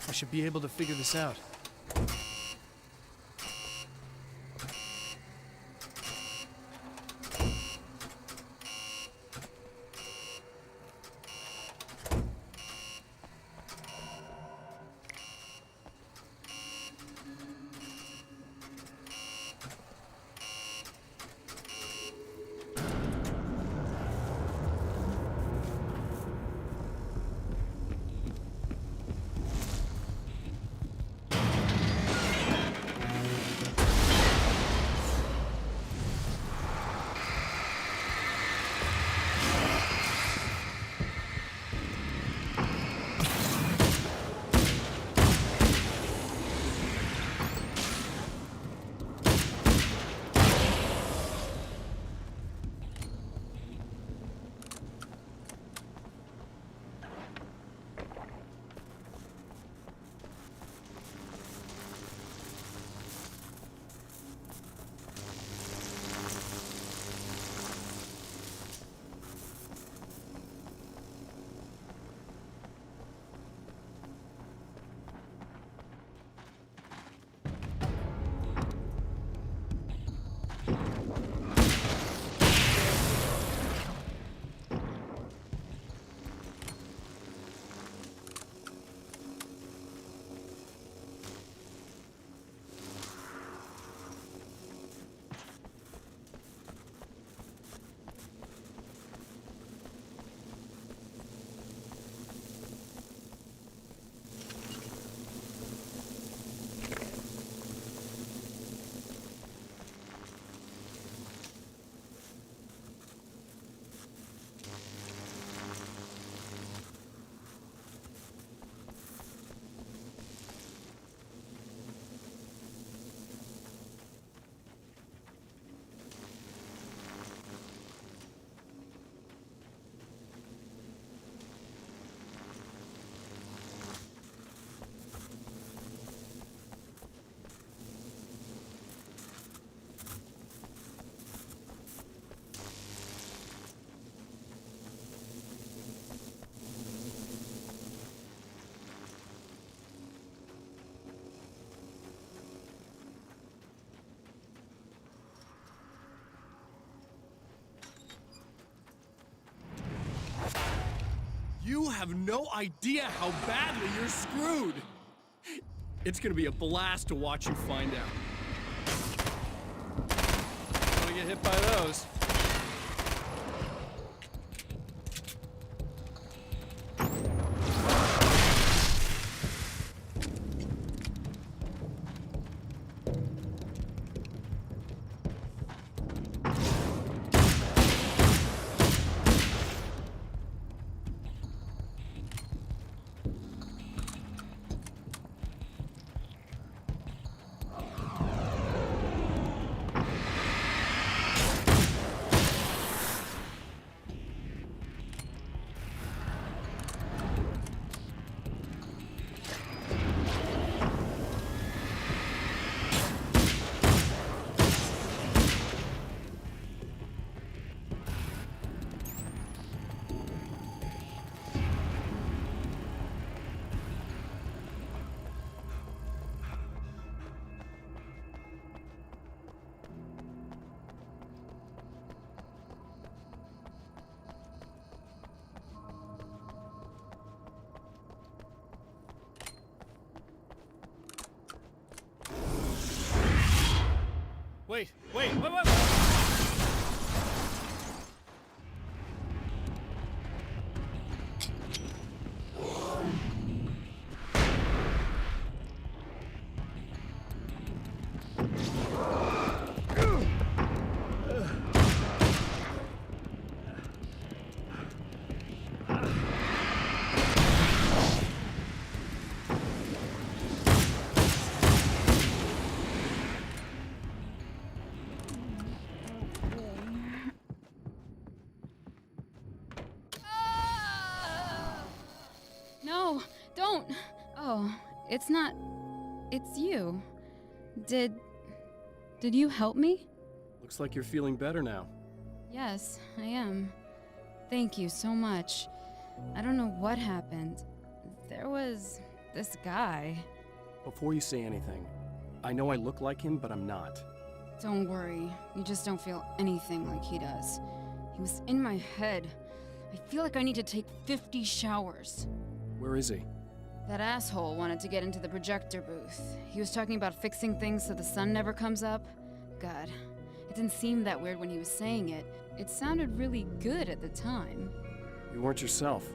I should be able to figure this out. have no idea how badly you're screwed. It's gonna be a blast to watch you find out. Don't wanna get hit by those. Wait. No, don't. Oh, it's not. It's you. Did you help me? Looks like you're feeling better now. Yes, I am. Thank you so much. I don't know what happened. There was this guy. Before you say anything, I know I look like him, but I'm not. Don't worry. You just don't feel anything like he does. He was in my head. I feel like I need to take 50 showers. Where is he? That asshole wanted to get into the projector booth. He was talking about fixing things so the sun never comes up. God, it didn't seem that weird when he was saying it. It sounded really good at the time. You weren't yourself.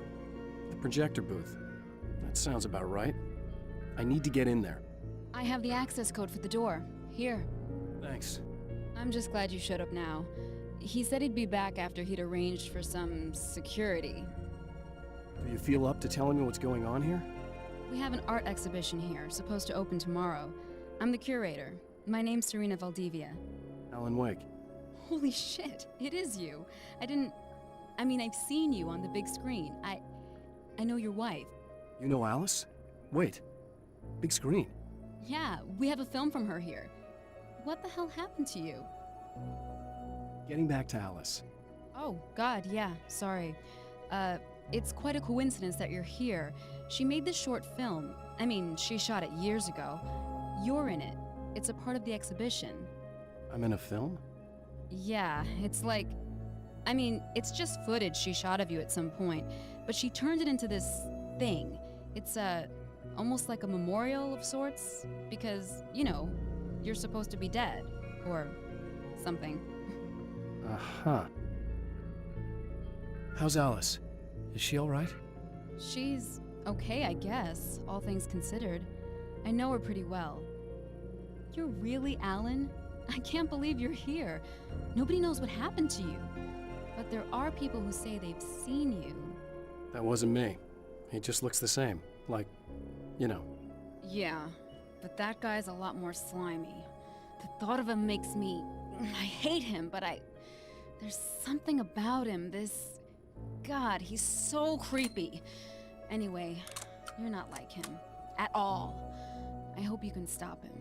The projector booth. That sounds about right. I need to get in there. I have the access code for the door. Here. Thanks. I'm just glad you showed up now. He said he'd be back after he'd arranged for some security. Do you feel up to telling me what's going on here? We have an art exhibition here, supposed to open tomorrow. I'm the curator. My name's Serena Valdivia. Alan Wake. Holy shit, it is you. I've seen you on the big screen. I know your wife. You know Alice? Wait. Big screen. Yeah, we have a film from her here. What the hell happened to you? Getting back to Alice. Oh, God, yeah, sorry. It's quite a coincidence that you're here. She made this short film. She shot it years ago. You're in it. It's a part of the exhibition. I'm in a film? Yeah, it's like... it's just footage she shot of you at some point, but she turned it into this thing. It's, almost like a memorial of sorts, because, you're supposed to be dead. Or something. Uh-huh. How's Alice? Is she all right? She's okay, I guess, all things considered. I know her pretty well. You're really Alan? I can't believe you're here. Nobody knows what happened to you. But there are people who say they've seen you. That wasn't me. He just looks the same. Like, Yeah, but that guy's a lot more slimy. The thought of him makes me... I hate him, but there's something about him, God, he's so creepy. Anyway, you're not like him. At all. I hope you can stop him.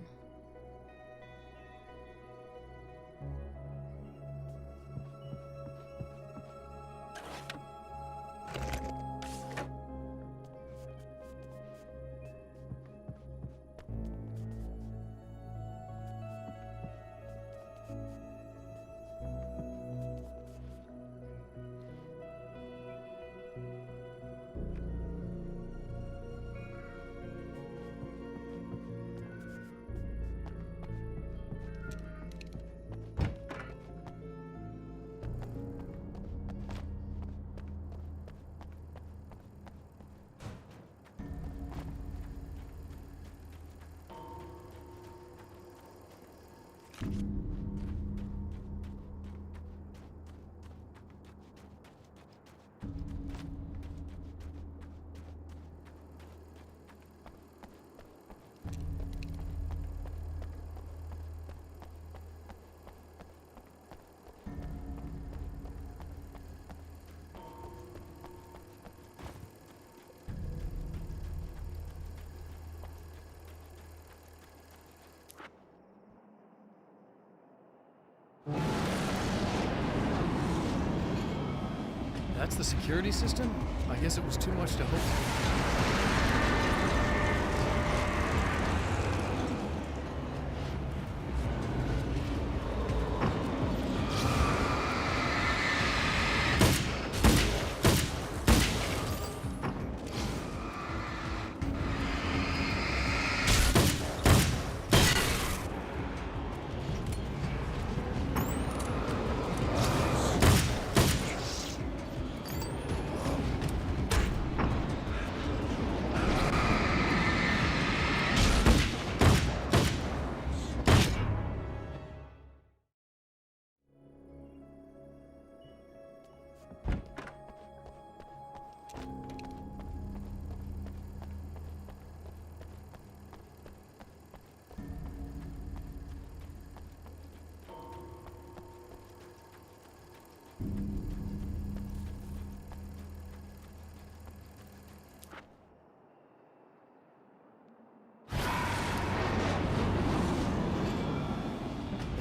That's the security system? I guess it was too much to hope for.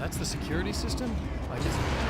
That's the security system? I guess.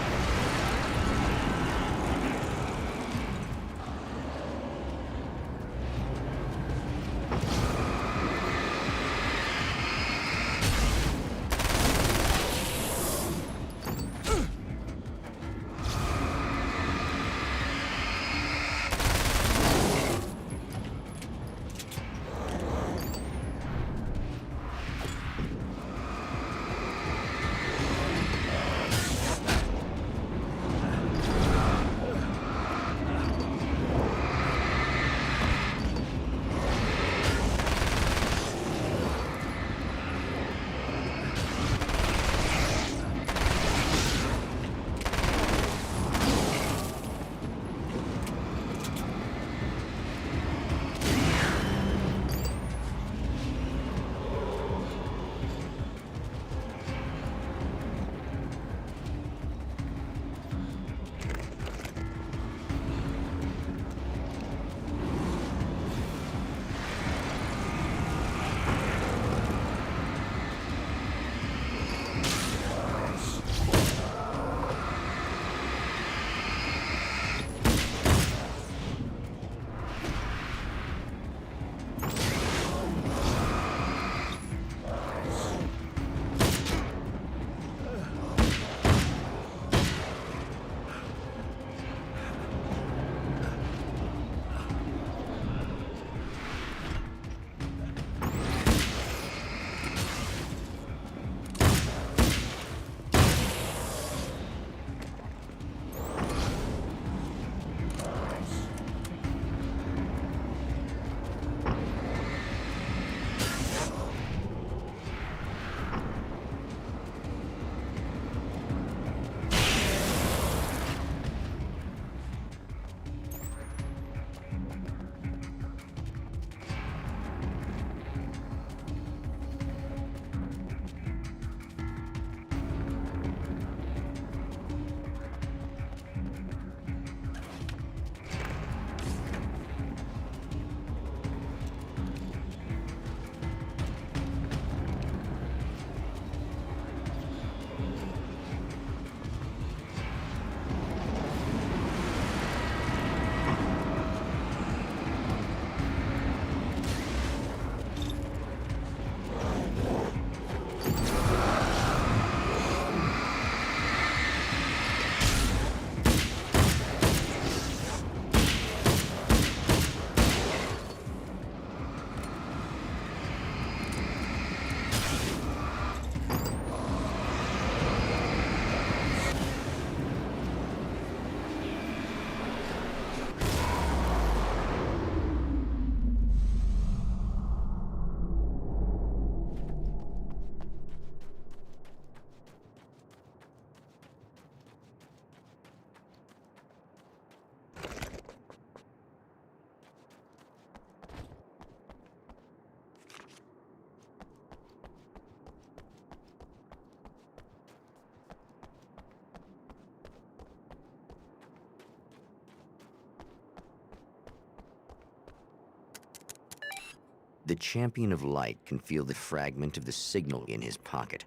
The champion of light can feel the fragment of the signal in his pocket,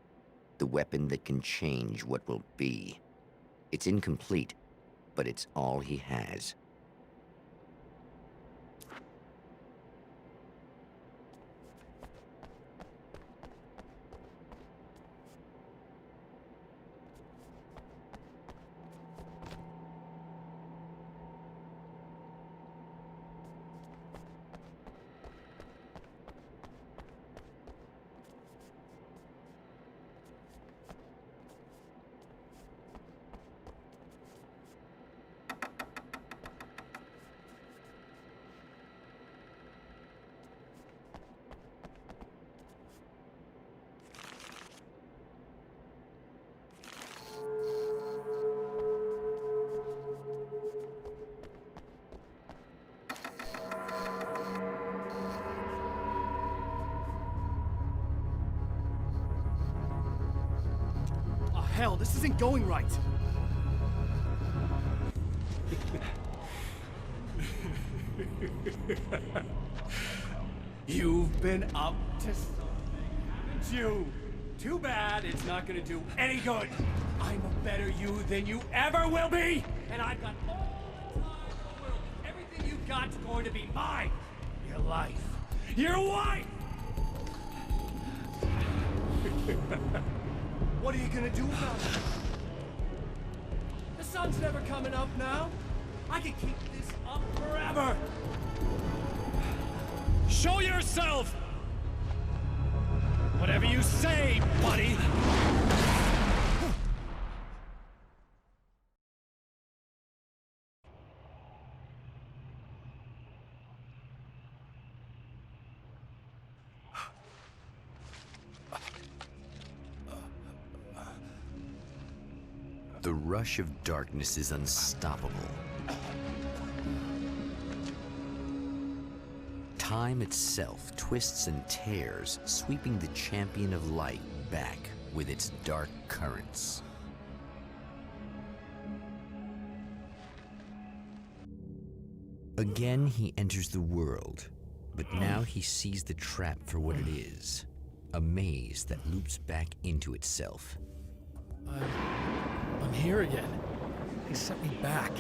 the weapon that can change what will be. It's incomplete, but it's all he has. Hell, this isn't going right. You've been up to something, haven't you? Too bad it's not gonna do any good. I'm a better you than you ever will be, and I've got all the time in the world. Everything you've got's going to be mine. Your life, your wife. What are you gonna do about it? The sun's never coming up now. I can keep this up forever. Show yourself! Whatever you say, buddy! The rush of darkness is unstoppable. Time itself twists and tears, sweeping the champion of light back with its dark currents. Again, he enters the world, but now he sees the trap for what it is, a maze that loops back into itself. I'm here again. They sent me back.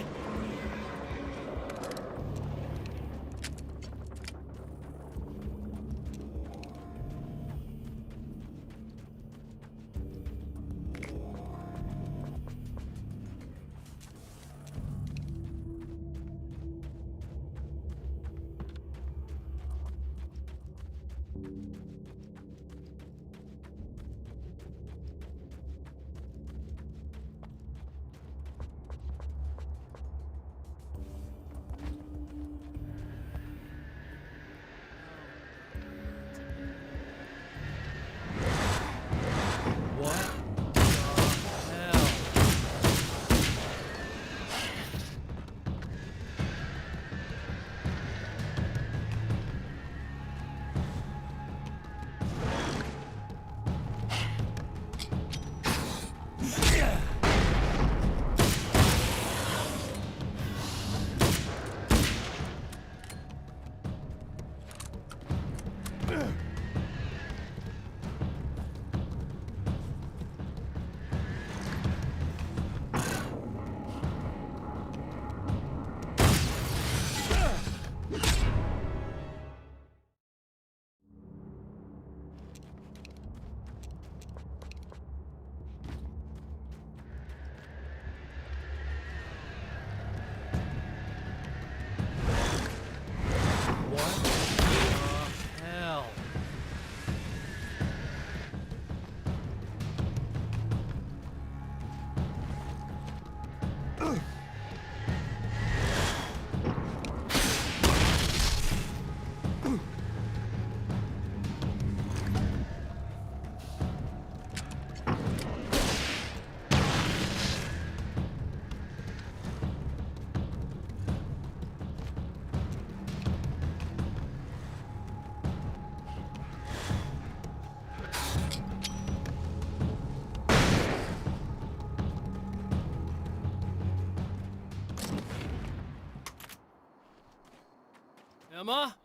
Emma?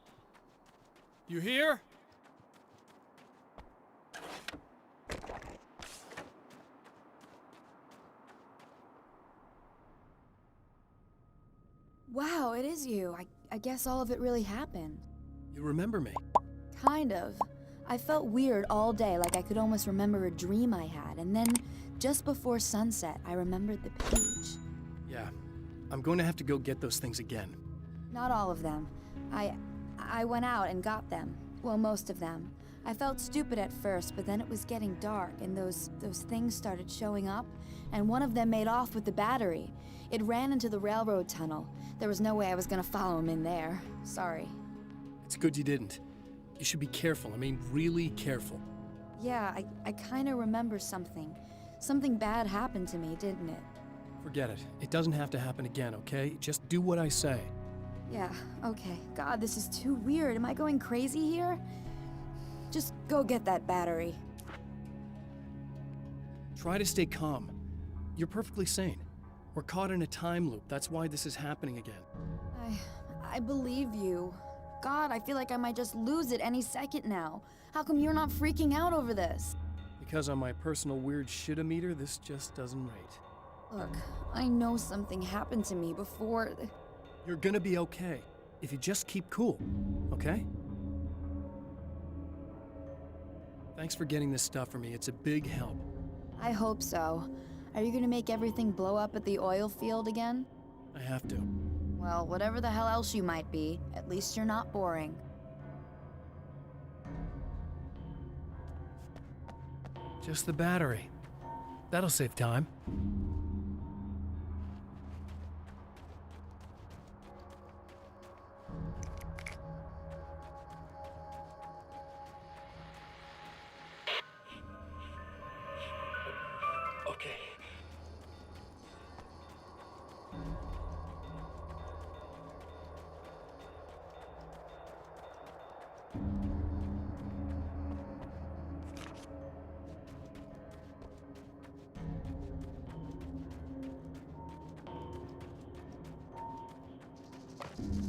You here? Wow, it is you. I guess all of it really happened. You remember me? Kind of. I felt weird all day, like I could almost remember a dream I had, and then, just before sunset, I remembered the page. Yeah. I'm going to have to go get those things again. Not all of them. I went out and got them. Well, most of them. I felt stupid at first, but then it was getting dark, and those things started showing up, and one of them made off with the battery. It ran into the railroad tunnel. There was no way I was gonna follow him in there. Sorry. It's good you didn't. You should be careful. I mean, really careful. Yeah, I kinda remember something. Something bad happened to me, didn't it? Forget it. It doesn't have to happen again, okay? Just do what I say. Yeah, okay. God, this is too weird. Am I going crazy here? Just go get that battery. Try to stay calm. You're perfectly sane. We're caught in a time loop. That's why this is happening again. I believe you. God, I feel like I might just lose it any second now. How come you're not freaking out over this? Because on my personal weird shit-o-meter, this just doesn't rate. Look, I know something happened to me before... You're gonna be okay, if you just keep cool, okay? Thanks for getting this stuff for me. It's a big help. I hope so. Are you gonna make everything blow up at the oil field again? I have to. Well, whatever the hell else you might be, at least you're not boring. Just the battery. That'll save time. Okay.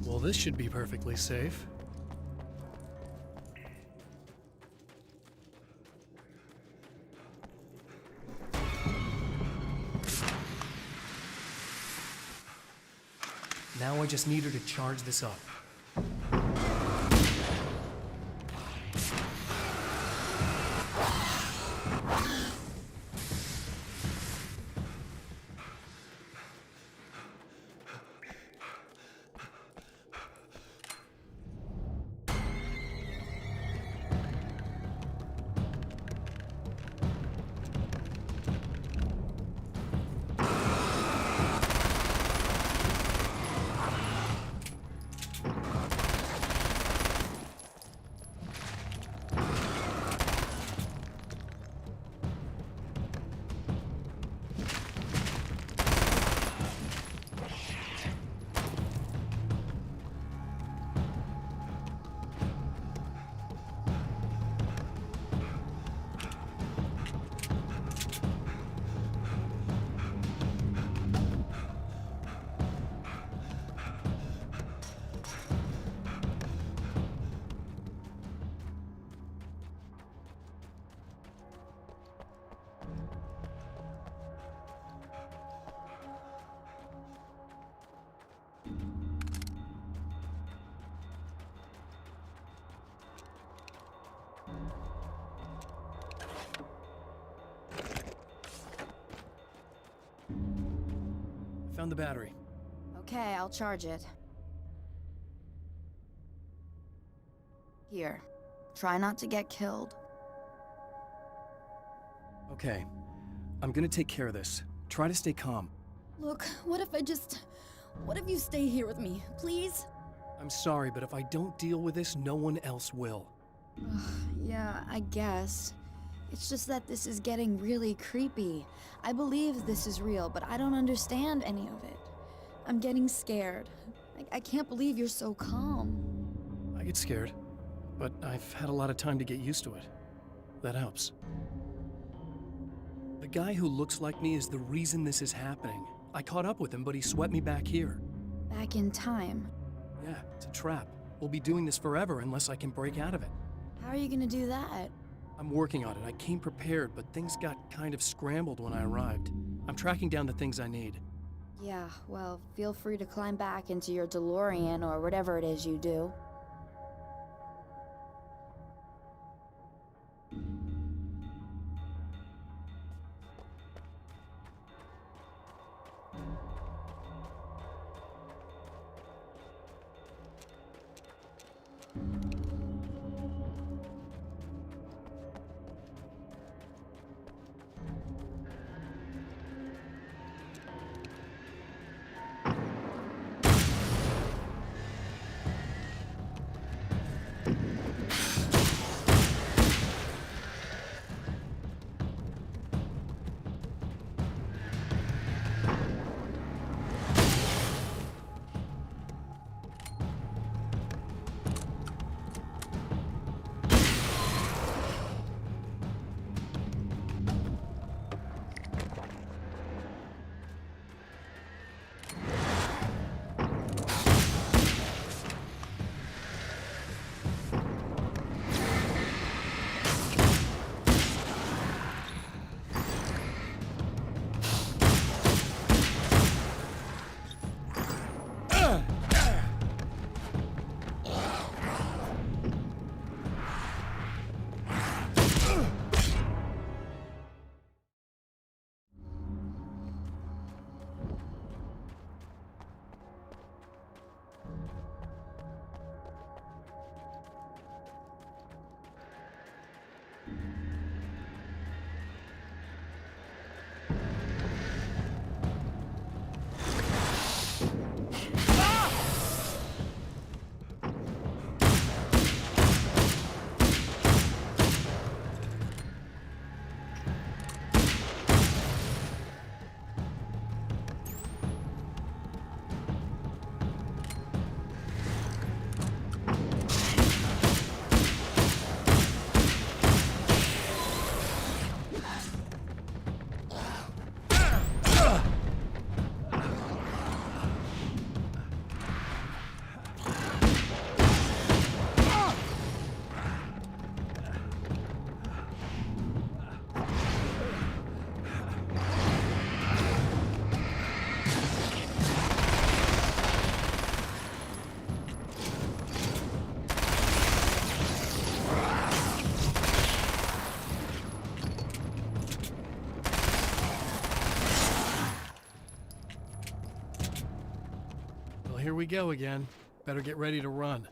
Well, this should be perfectly safe. Now I just need her to charge this up. Found the battery. Okay, I'll charge it. Here. Try not to get killed. Okay. I'm gonna take care of this. Try to stay calm. Look, what if you stay here with me, please? I'm sorry, but if I don't deal with this, no one else will. Yeah, I guess. It's just that this is getting really creepy. I believe this is real, but I don't understand any of it. I'm getting scared. I can't believe you're so calm. I get scared, but I've had a lot of time to get used to it. That helps. The guy who looks like me is the reason this is happening. I caught up with him, but he swept me back here. Back in time. Yeah, it's a trap. We'll be doing this forever unless I can break out of it. How are you gonna do that? I'm working on it. I came prepared, but things got kind of scrambled when I arrived. I'm tracking down the things I need. Yeah, well, feel free to climb back into your DeLorean or whatever it is you do. Here we go again. Better get ready to run.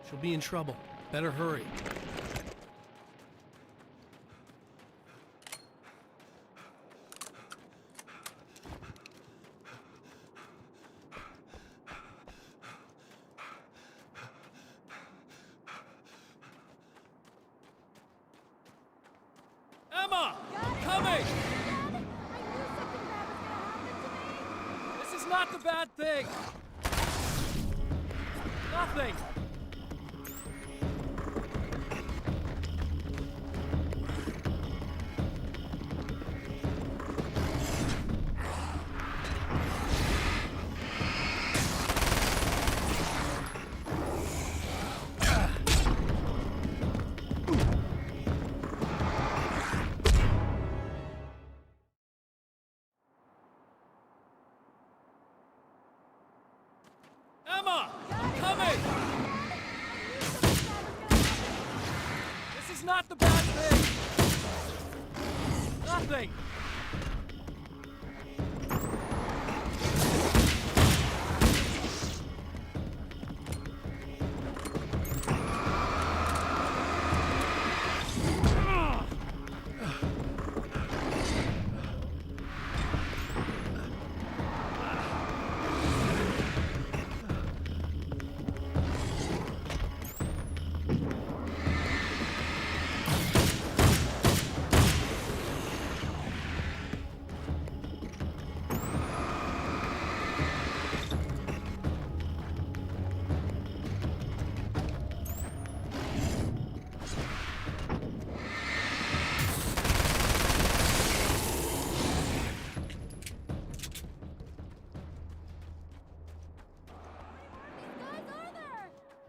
She'll be in trouble. Better hurry. not the bad thing! Nothing! Emma! I'm coming! This is not the bad thing! Nothing!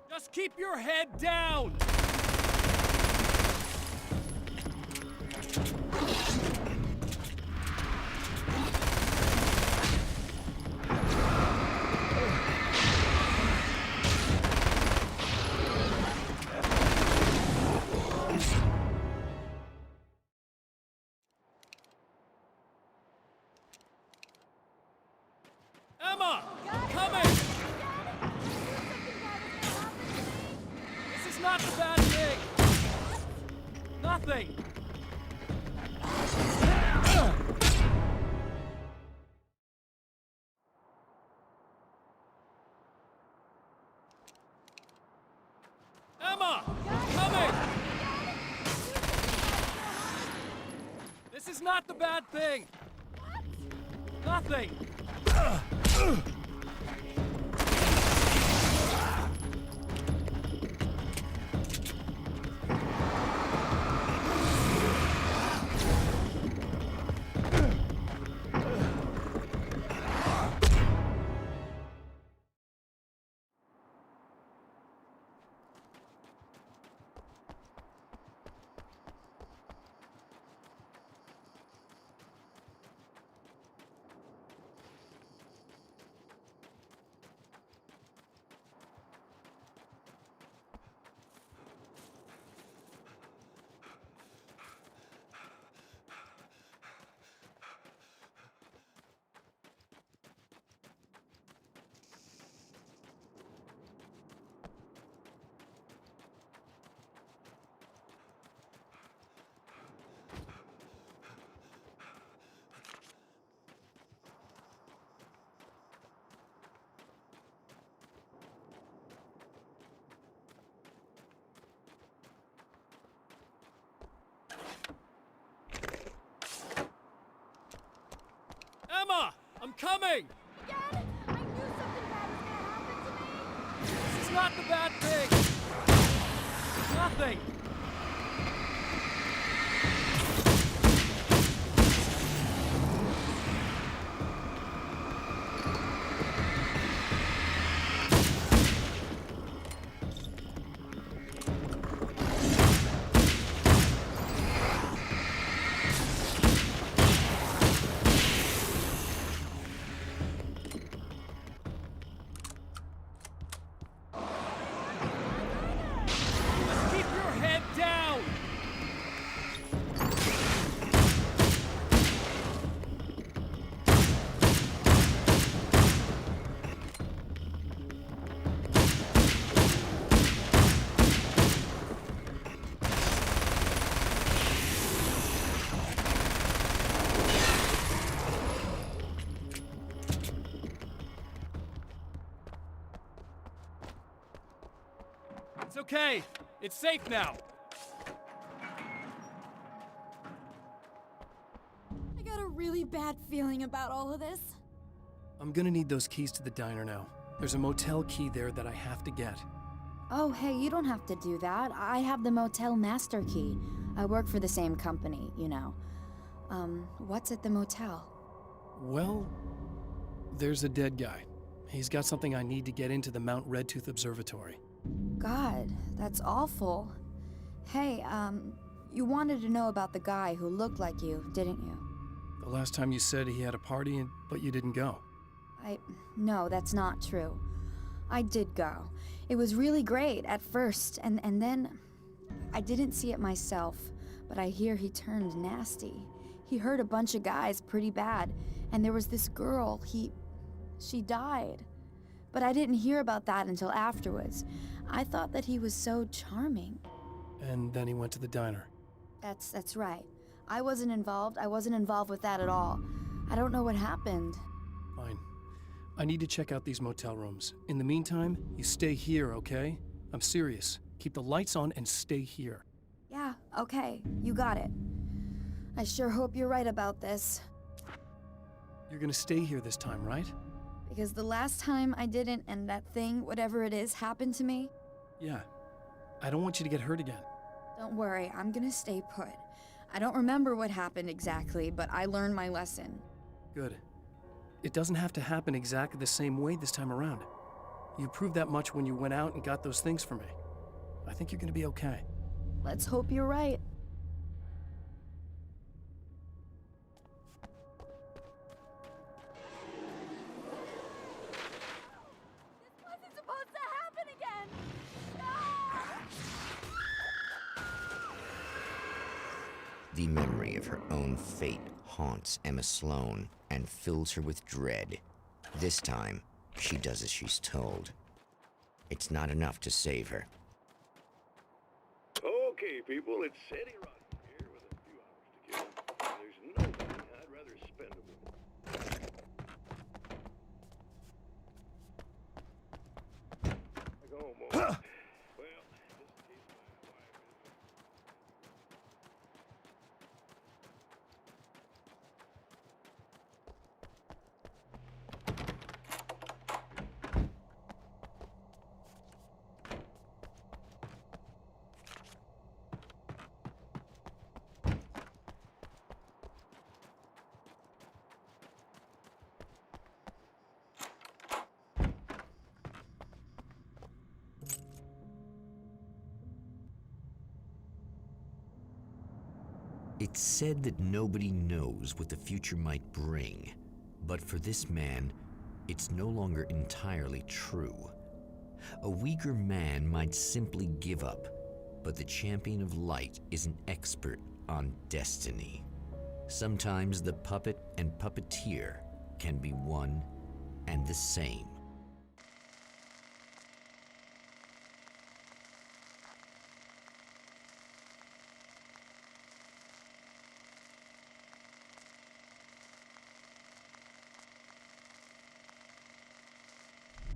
Just keep your head down! Emma! I'm coming! This is not the bad thing! Nothing! Emma! I'm coming! This is not the bad thing! Nothing! Emma! I'm coming! Again? I knew something bad was gonna happen to me! This is not the bad thing! Nothing! Just keep your head down! It's okay. It's safe now. I got a really bad feeling about all of this. I'm gonna need those keys to the diner now. There's a motel key there that I have to get. Oh, hey, you don't have to do that. I have the motel master key. I work for the same company, you know. What's at the motel? Well, there's a dead guy. He's got something I need to get into the Mount Redtooth Observatory. God, that's awful. Hey, you wanted to know about the guy who looked like you, didn't you? The last time you said he had a party, but you didn't go. No, that's not true. I did go. It was really great at first, and then I didn't see it myself, but I hear he turned nasty. He hurt a bunch of guys pretty bad, and there was this girl, she died. But I didn't hear about that until afterwards. I thought that he was so charming. And then he went to the diner. That's right. I wasn't involved with that at all. I don't know what happened. Fine. I need to check out these motel rooms. In the meantime, you stay here, okay? I'm serious. Keep the lights on and stay here. Yeah, okay. You got it. I sure hope you're right about this. You're gonna stay here this time, right? Because the last time I didn't, and that thing, whatever it is, happened to me. Yeah. I don't want you to get hurt again. Don't worry, I'm gonna stay put. I don't remember what happened exactly, but I learned my lesson. Good. It doesn't have to happen exactly the same way this time around. You proved that much when you went out and got those things for me. I think you're gonna be okay. Let's hope you're right. This wasn't supposed to happen again! The memory of her own fate haunts Emma Sloan and fills her with dread. This time, she does as she's told. It's not enough to save her. Okay, people, it's Eddie Rodman here with a few hours to kill. There's nobody I'd rather spend them with. Like almost. Well, just in case my wife is... It's said that nobody knows what the future might bring, but for this man, it's no longer entirely true. A weaker man might simply give up, but the champion of light is an expert on destiny. Sometimes the puppet and puppeteer can be one and the same.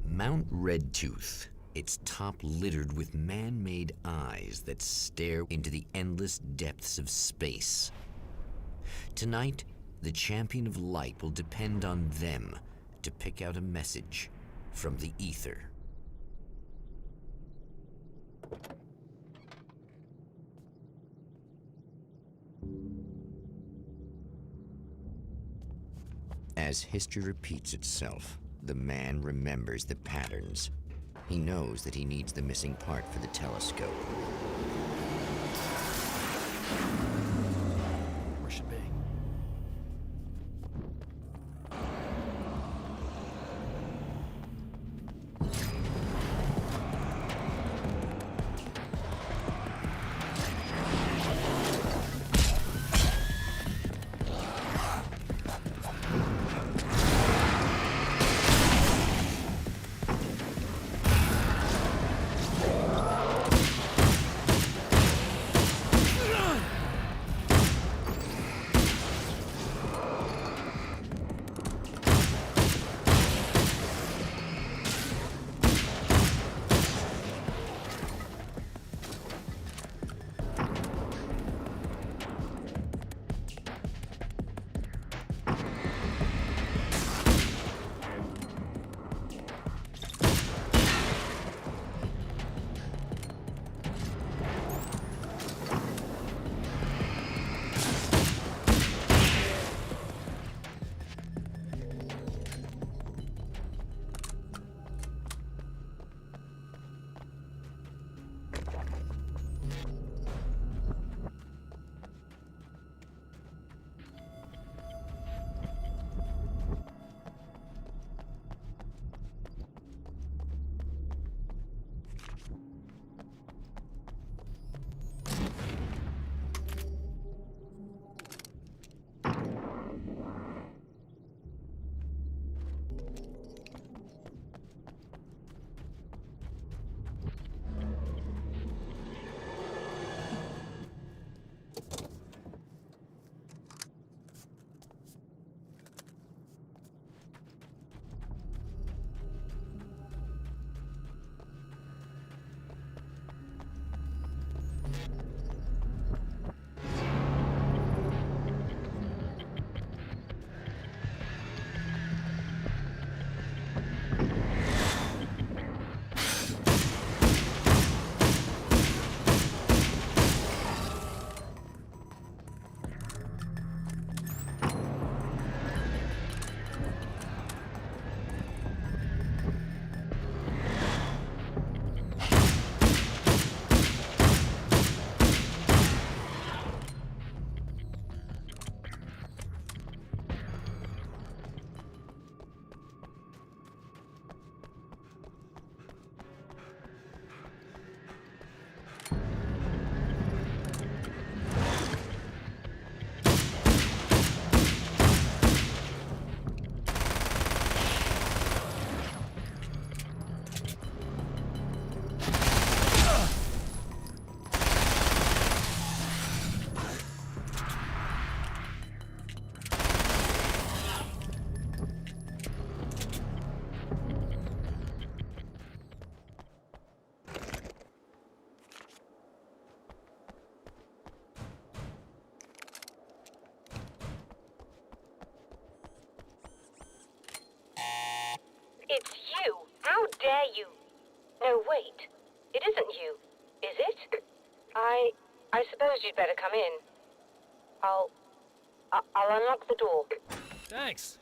Mount Redtooth, its top littered with man-made eyes that stare into the endless depths of space. Tonight, the champion of light will depend on them to pick out a message from the ether. As history repeats itself, the man remembers the patterns. He knows that he needs the missing part for the telescope. Where should be? suppose you'd better come in. I'll unlock the door. Thanks.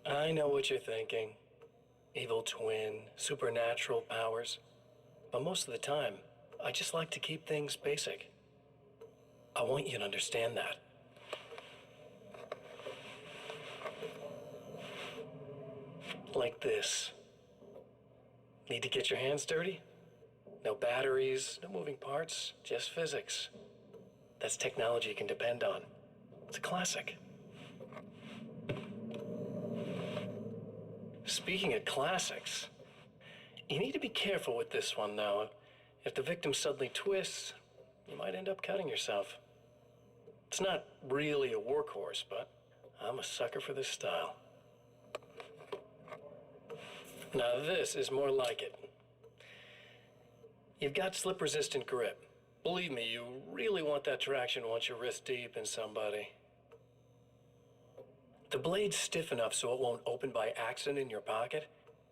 I know what you're thinking. Evil twin, supernatural powers. But most of the time, I just like to keep things basic. I want you to understand that. Like this. Need to get your hands dirty? No batteries, no moving parts, just physics. That's technology you can depend on. It's a classic. Speaking of classics, you need to be careful with this one, though. If the victim suddenly twists, you might end up cutting yourself. It's not really a workhorse, but I'm a sucker for this style. Now this is more like it. You've got slip-resistant grip. Believe me, you really want that traction once you're wrist deep in somebody. The blade's stiff enough so it won't open by accident in your pocket,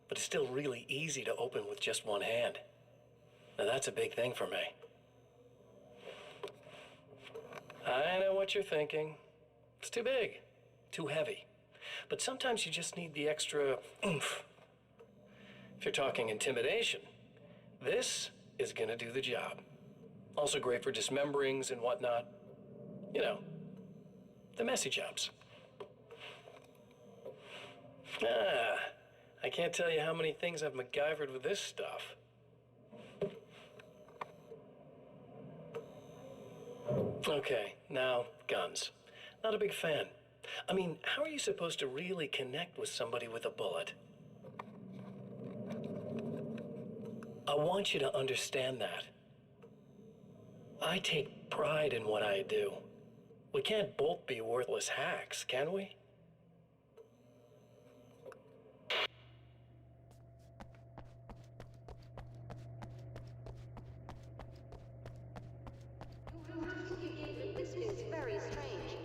but it's still really easy to open with just one hand. Now that's a big thing for me. I know what you're thinking. It's too big, too heavy. But sometimes you just need the extra oomph. If you're talking intimidation, this is gonna do the job. Also great for dismemberings and whatnot. You know, the messy jobs. I can't tell you how many things I've MacGyvered with this stuff. Okay, now, guns. Not a big fan. I mean, how are you supposed to really connect with somebody with a bullet? I want you to understand that. I take pride in what I do. We can't both be worthless hacks, can we? This is very strange.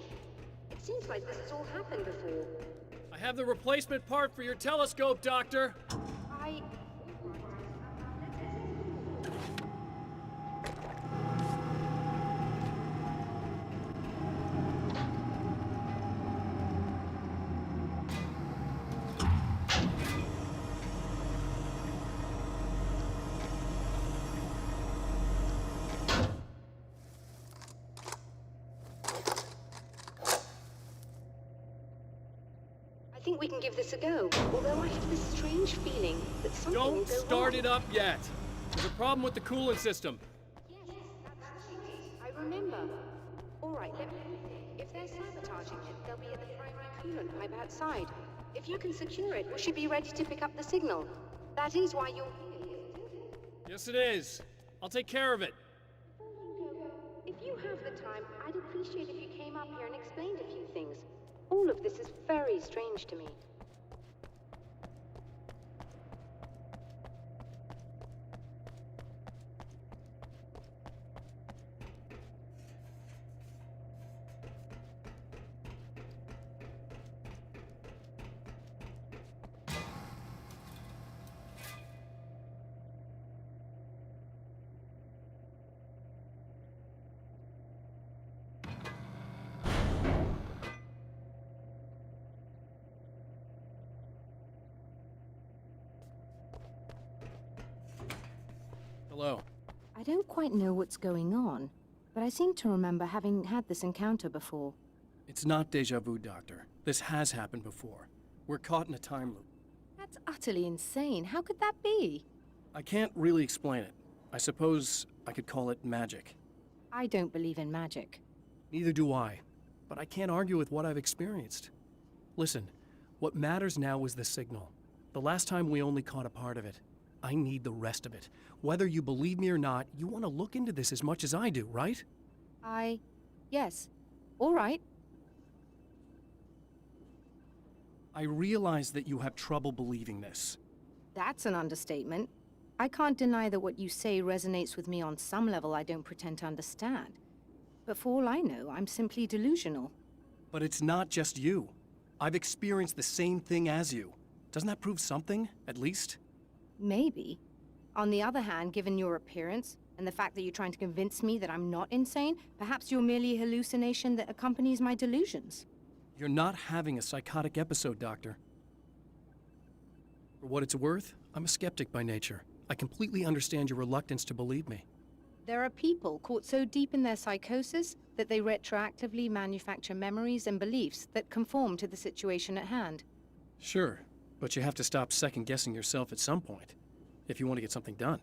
It seems like this has all happened before. I have the replacement part for your telescope, Doctor. I think we can give this a go, although I have this strange feeling that something will Don't go start wrong. it up yet. There's a problem with the coolant system. Yes, that's right. I remember. All right, let me think. If they're sabotaging it, they'll be at the primary coolant pipe outside. If you can secure it, we should be ready to pick up the signal. That is why you're here. Yes, it is. I'll take care of it. If you have the time, I'd appreciate if you came up here and explained a few things. All of this is very strange to me. Hello. I don't quite know what's going on, but I seem to remember having had this encounter before. It's not deja vu, Doctor. This has happened before. We're caught in a time loop. That's utterly insane. How could that be? I can't really explain it. I suppose I could call it magic. I don't believe in magic. Neither do I. But I can't argue with what I've experienced. Listen, what matters now is the signal. The last time we only caught a part of it. I need the rest of it. Whether you believe me or not, you want to look into this as much as I do, right? Yes. All right. I realize that you have trouble believing this. That's an understatement. I can't deny that what you say resonates with me on some level I don't pretend to understand. But for all I know, I'm simply delusional. But it's not just you. I've experienced the same thing as you. Doesn't that prove something, at least? Maybe. On the other hand, given your appearance, and the fact that you're trying to convince me that I'm not insane, perhaps you're merely a hallucination that accompanies my delusions. You're not having a psychotic episode, Doctor. For what it's worth, I'm a skeptic by nature. I completely understand your reluctance to believe me. There are people caught so deep in their psychosis that they retroactively manufacture memories and beliefs that conform to the situation at hand. Sure, but you have to stop second-guessing yourself at some point, if you want to get something done.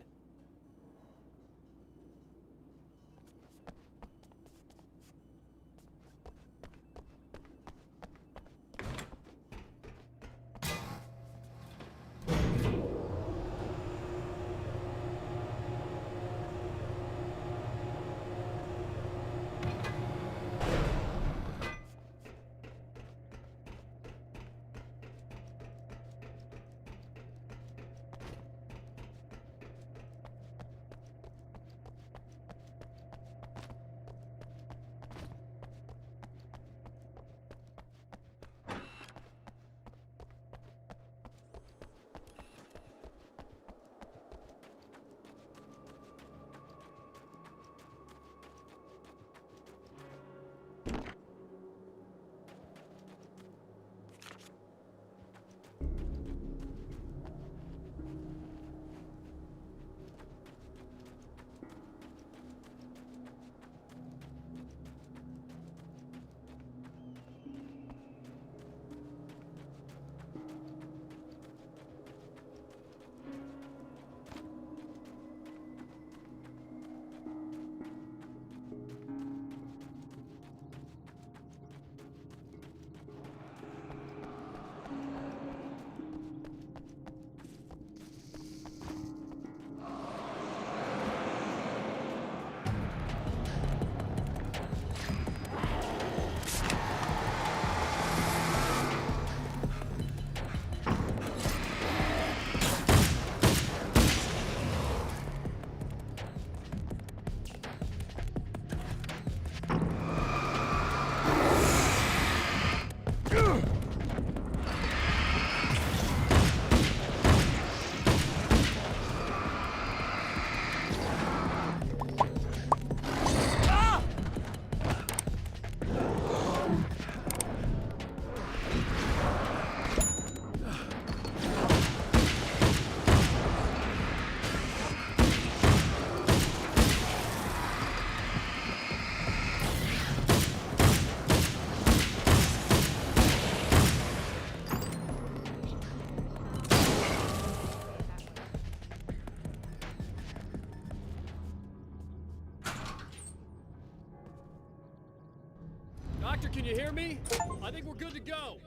Doctor, can you hear me? I think we're good to go.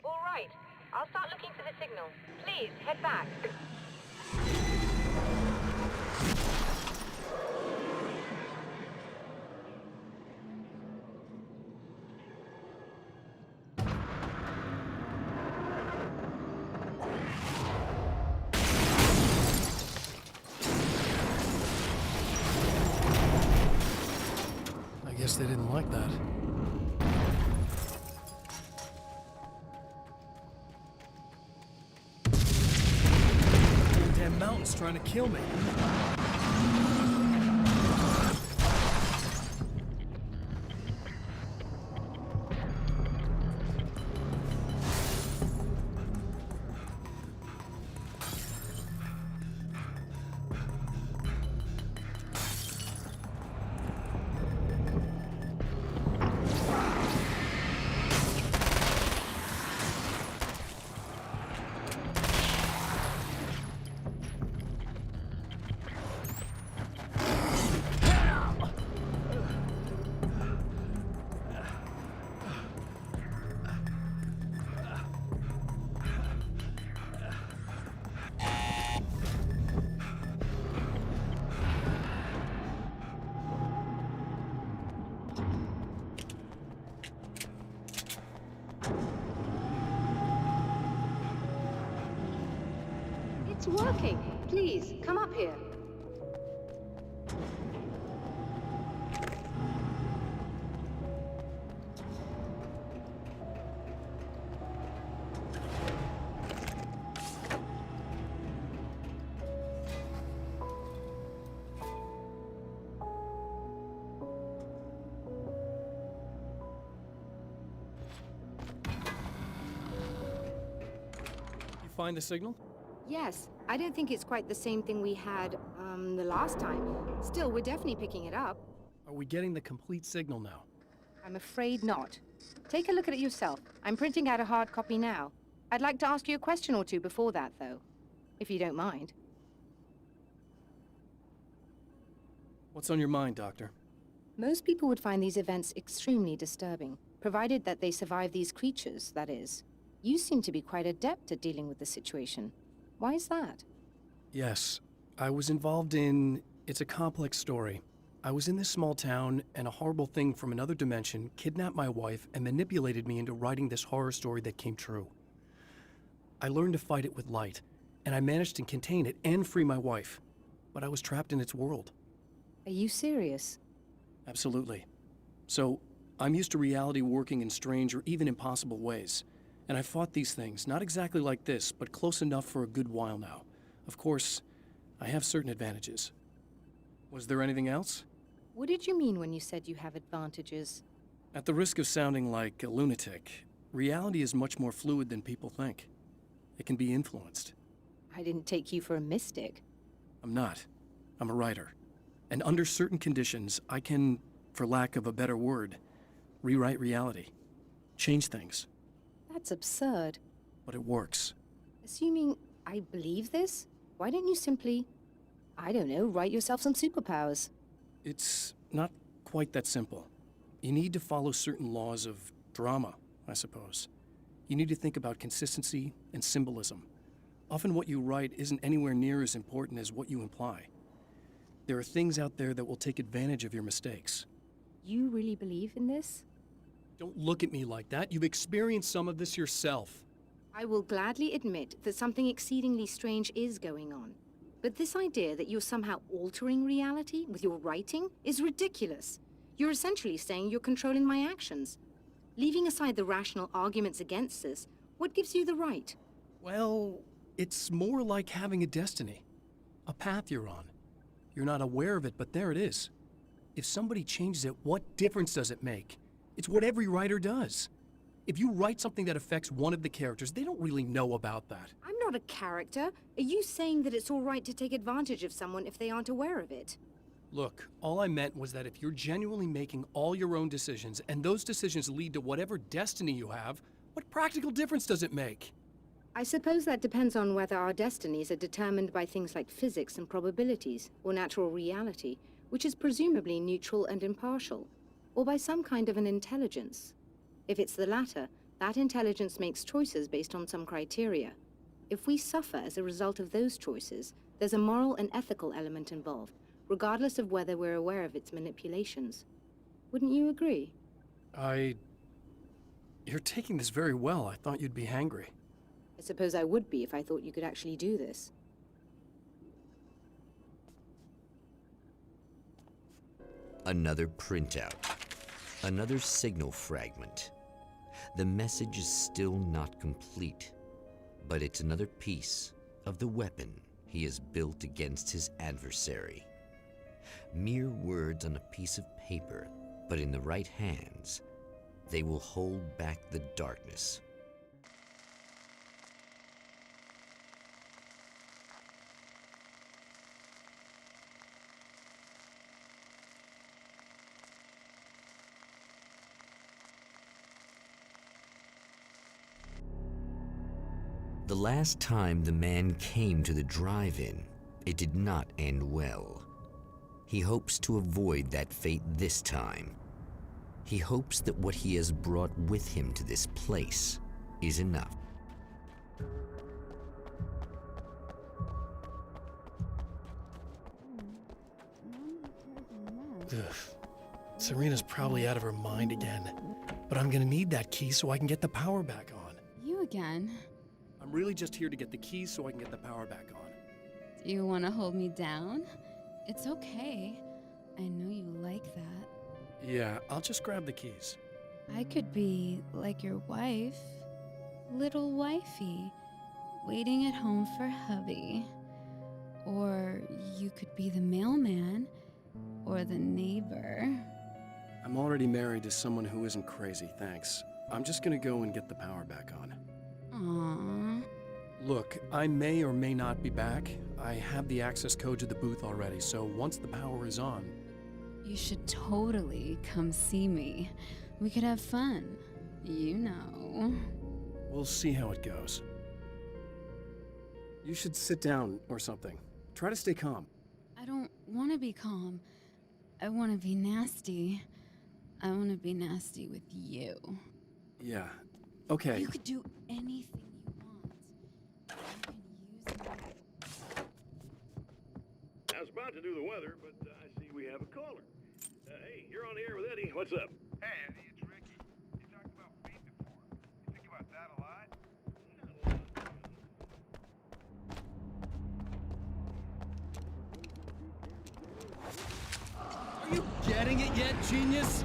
All right. I'll start looking for the signal. Please, head back. I guess they didn't like that. Damn mountain's trying to kill me. It's working. Please, come up here. find the signal? Yes, I don't think it's quite the same thing we had, the last time. Still, we're definitely picking it up. Are we getting the complete signal now? I'm afraid not. Take a look at it yourself. I'm printing out a hard copy now. I'd like to ask you a question or two before that, though, if you don't mind. What's on your mind, Doctor? Most people would find these events extremely disturbing, provided that they survive these creatures, that is. You seem to be quite adept at dealing with the situation. Why is that? Yes, I was involved in... It's a complex story. I was in this small town, and a horrible thing from another dimension kidnapped my wife and manipulated me into writing this horror story that came true. I learned to fight it with light, and I managed to contain it and free my wife. But I was trapped in its world. Are you serious? Absolutely. So, I'm used to reality working in strange or even impossible ways. And I've fought these things, not exactly like this, but close enough for a good while now. Of course, I have certain advantages. Was there anything else? What did you mean when you said you have advantages? At the risk of sounding like a lunatic, reality is much more fluid than people think. It can be influenced. I didn't take you for a mystic. I'm not. I'm a writer. And under certain conditions, I can, for lack of a better word, rewrite reality. Change things. That's absurd. But it works. Assuming I believe this, why don't you simply, I don't know, write yourself some superpowers? It's not quite that simple. You need to follow certain laws of drama, I suppose. You need to think about consistency and symbolism. Often what you write isn't anywhere near as important as what you imply. There are things out there that will take advantage of your mistakes. You really believe in this? Don't look at me like that. You've experienced some of this yourself. I will gladly admit that something exceedingly strange is going on. But this idea that you're somehow altering reality with your writing is ridiculous. You're essentially saying you're controlling my actions. Leaving aside the rational arguments against this, what gives you the right? Well, it's more like having a destiny. A path you're on. You're not aware of it, but there it is. If somebody changes it, what difference does it make? It's what every writer does. If you write something that affects one of the characters, they don't really know about that. I'm not a character. Are you saying that it's all right to take advantage of someone if they aren't aware of it? Look, all I meant was that if you're genuinely making all your own decisions, and those decisions lead to whatever destiny you have, what practical difference does it make? I suppose that depends on whether our destinies are determined by things like physics and probabilities, or natural reality, which is presumably neutral and impartial, or by some kind of an intelligence. If it's the latter, that intelligence makes choices based on some criteria. If we suffer as a result of those choices, there's a moral and ethical element involved, regardless of whether we're aware of its manipulations. Wouldn't you agree? You're taking this very well. I thought you'd be hangry. I suppose I would be if I thought you could actually do this. Another printout. Another signal fragment. The message is still not complete, but it's another piece of the weapon he has built against his adversary. Mere words on a piece of paper, but in the right hands, they will hold back the darkness. The last time the man came to the drive-in, it did not end well. He hopes to avoid that fate this time. He hopes that what he has brought with him to this place is enough. Ugh. Serena's probably out of her mind again. But I'm gonna need that key so I can get the power back on. You again? I'm really just here to get the keys so I can get the power back on. Do you want to hold me down? It's okay. I know you like that. Yeah, I'll just grab the keys. I could be like your wife. Little wifey. Waiting at home for hubby. Or you could be the mailman. Or the neighbor. I'm already married to someone who isn't crazy, thanks. I'm just gonna go and get the power back on. Aww. Look, I may or may not be back. I have the access code to the booth already, so once the power is on... You should totally come see me. We could have fun. You know. We'll see how it goes. You should sit down or something. Try to stay calm. I don't want to be calm. I want to be nasty. I want to be nasty with you. Yeah, okay. You could do anything you want. You can use me. I was about to do the weather, but I see we have a caller. Hey, you're on the air with Eddie. What's up? Hey, Eddie, it's Ricky. You talked about fate before. You think about that a lot? Are you getting it yet, genius?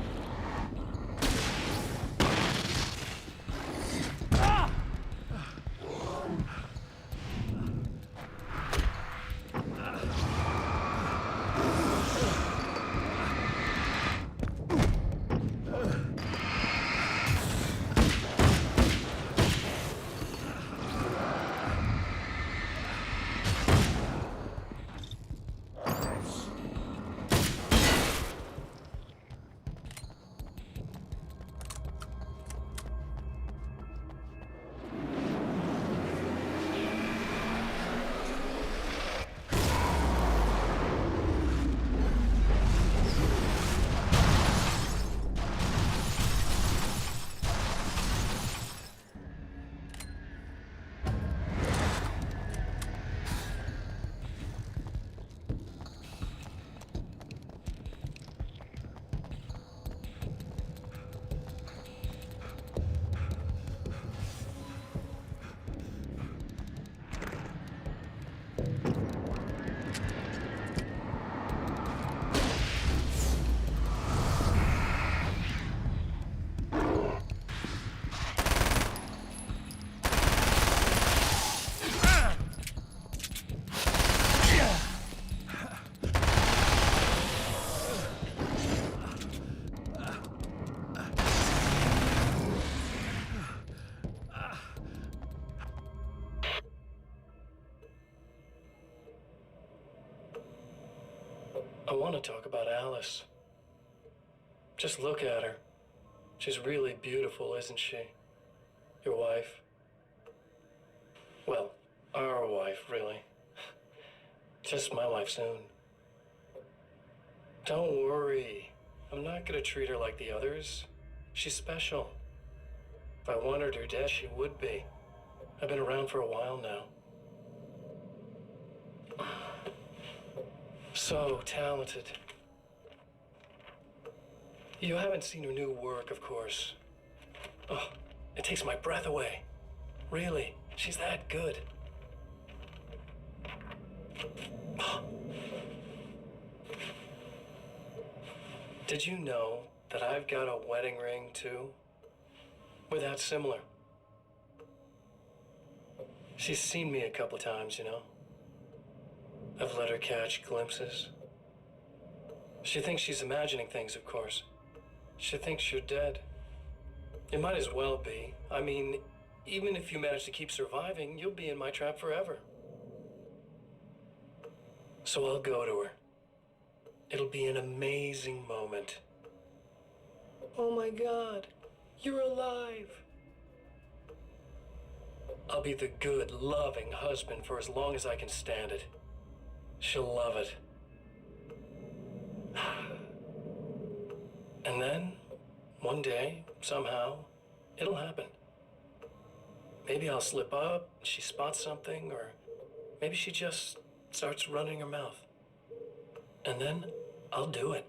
I want to talk about Alice. Just look at her. She's really beautiful, isn't she? Your wife. Well, our wife, really. Just my wife soon. Don't worry. I'm not gonna treat her like the others. She's special. If I wanted her dead, she would be. I've been around for a while now. So talented. You haven't seen her new work, of course. Oh, it takes my breath away. Really, she's that good. Did you know that I've got a wedding ring, too? We're that similar. She's seen me a couple times, you know. I've let her catch glimpses. She thinks she's imagining things, of course. She thinks you're dead. It might as well be. I mean, even if you manage to keep surviving, you'll be in my trap forever. So I'll go to her. It'll be an amazing moment. Oh my God, you're alive. I'll be the good, loving husband for as long as I can stand it. She'll love it. And then, one day, somehow, it'll happen. Maybe I'll slip up, she spots something, or maybe she just starts running her mouth. And then, I'll do it.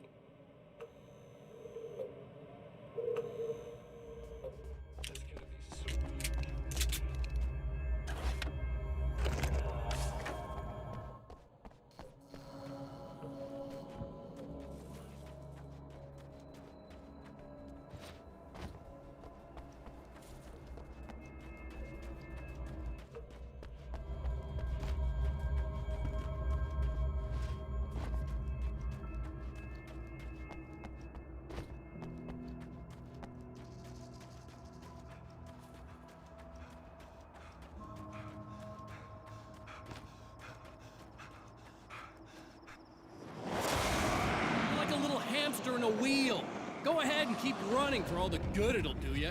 hamster in a wheel. Go ahead and keep running for all the good it'll do you.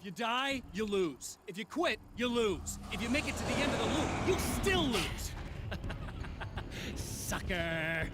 you die, you lose. If you quit, you lose. If you make it to the end of the loop, you still lose. Sucker.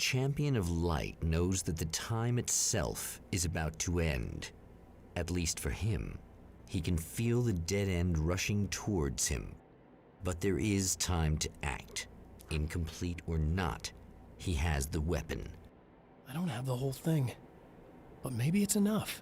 champion of light knows that the time itself is about to end. At least for him. He can feel the dead end rushing towards him. But there is time to act. Incomplete or not, he has the weapon. I don't have the whole thing, but maybe it's enough.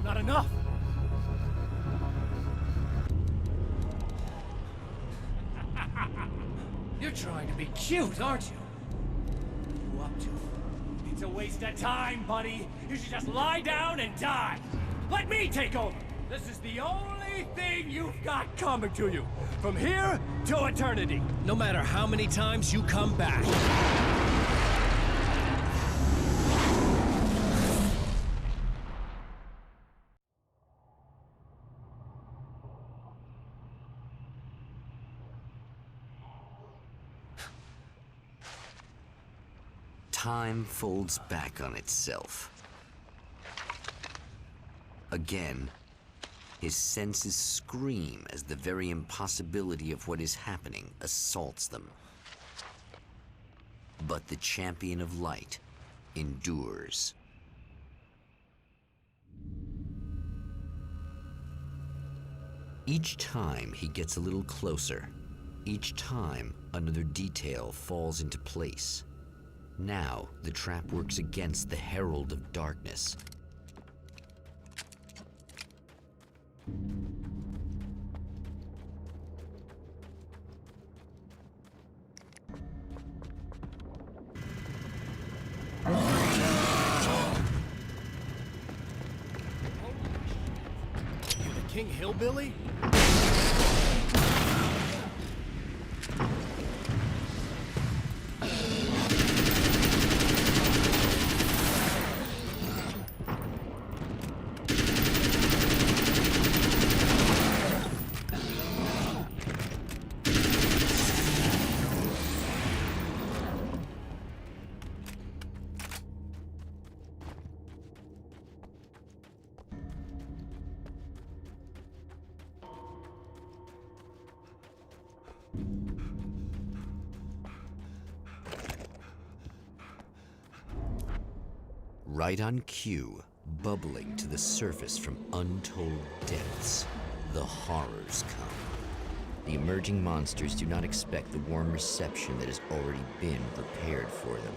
Not enough! You're trying to be cute, aren't you? What are you up to? It's a waste of time, buddy. You should just lie down and die. Let me take over. This is the only thing you've got coming to you. From here to eternity. No matter how many times you come back. Time folds back on itself. Again, his senses scream as the very impossibility of what is happening assaults them. But the champion of light endures. Each time he gets a little closer. Each time another detail falls into place. Now, the trap works against the Herald of Darkness. You the King Hillbilly? Right on cue, bubbling to the surface from untold depths, the horrors come. The emerging monsters do not expect the warm reception that has already been prepared for them.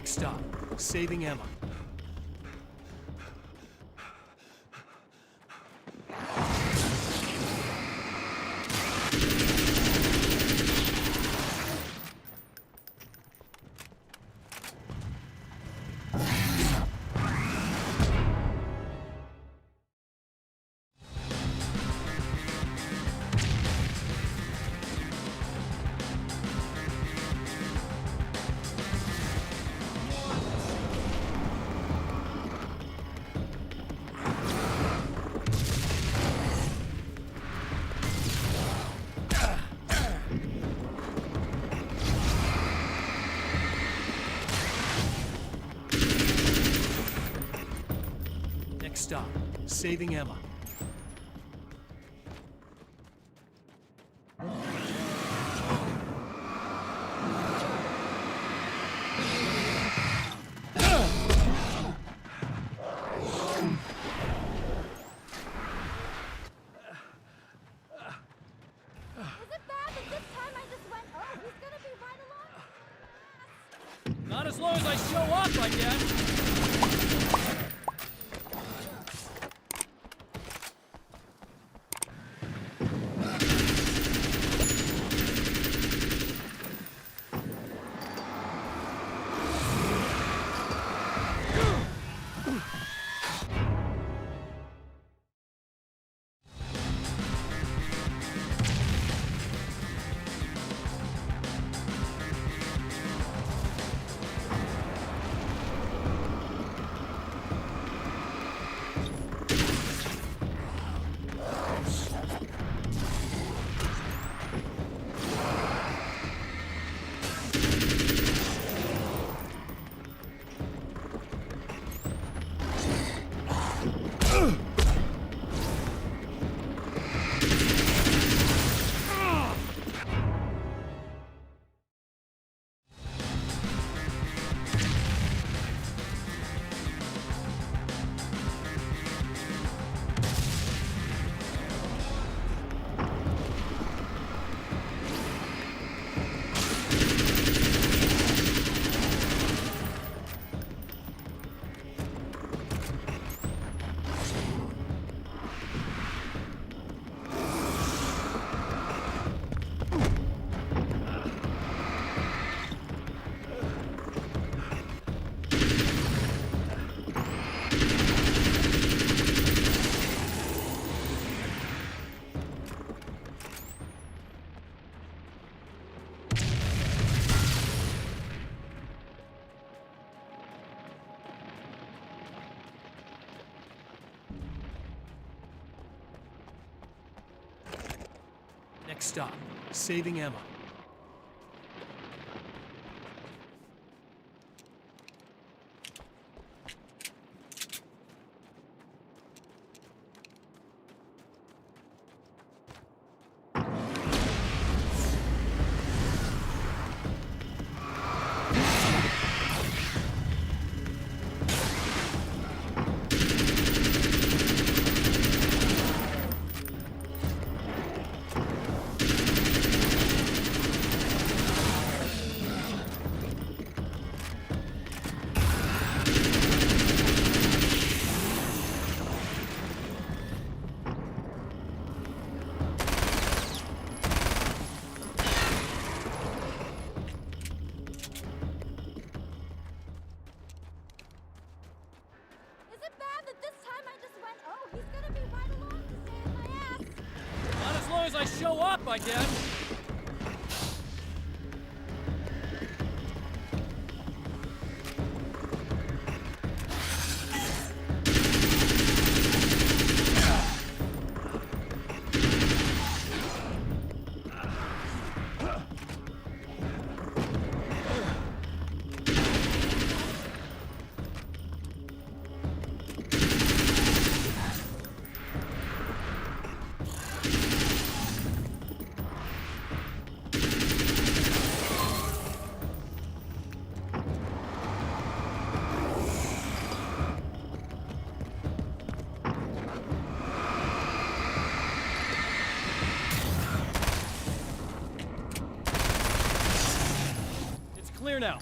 Stop. Saving Emma. stop, saving Emma. Not as long as I show up, I guess. Next stop, saving Emma. I show up, I guess. Clear now.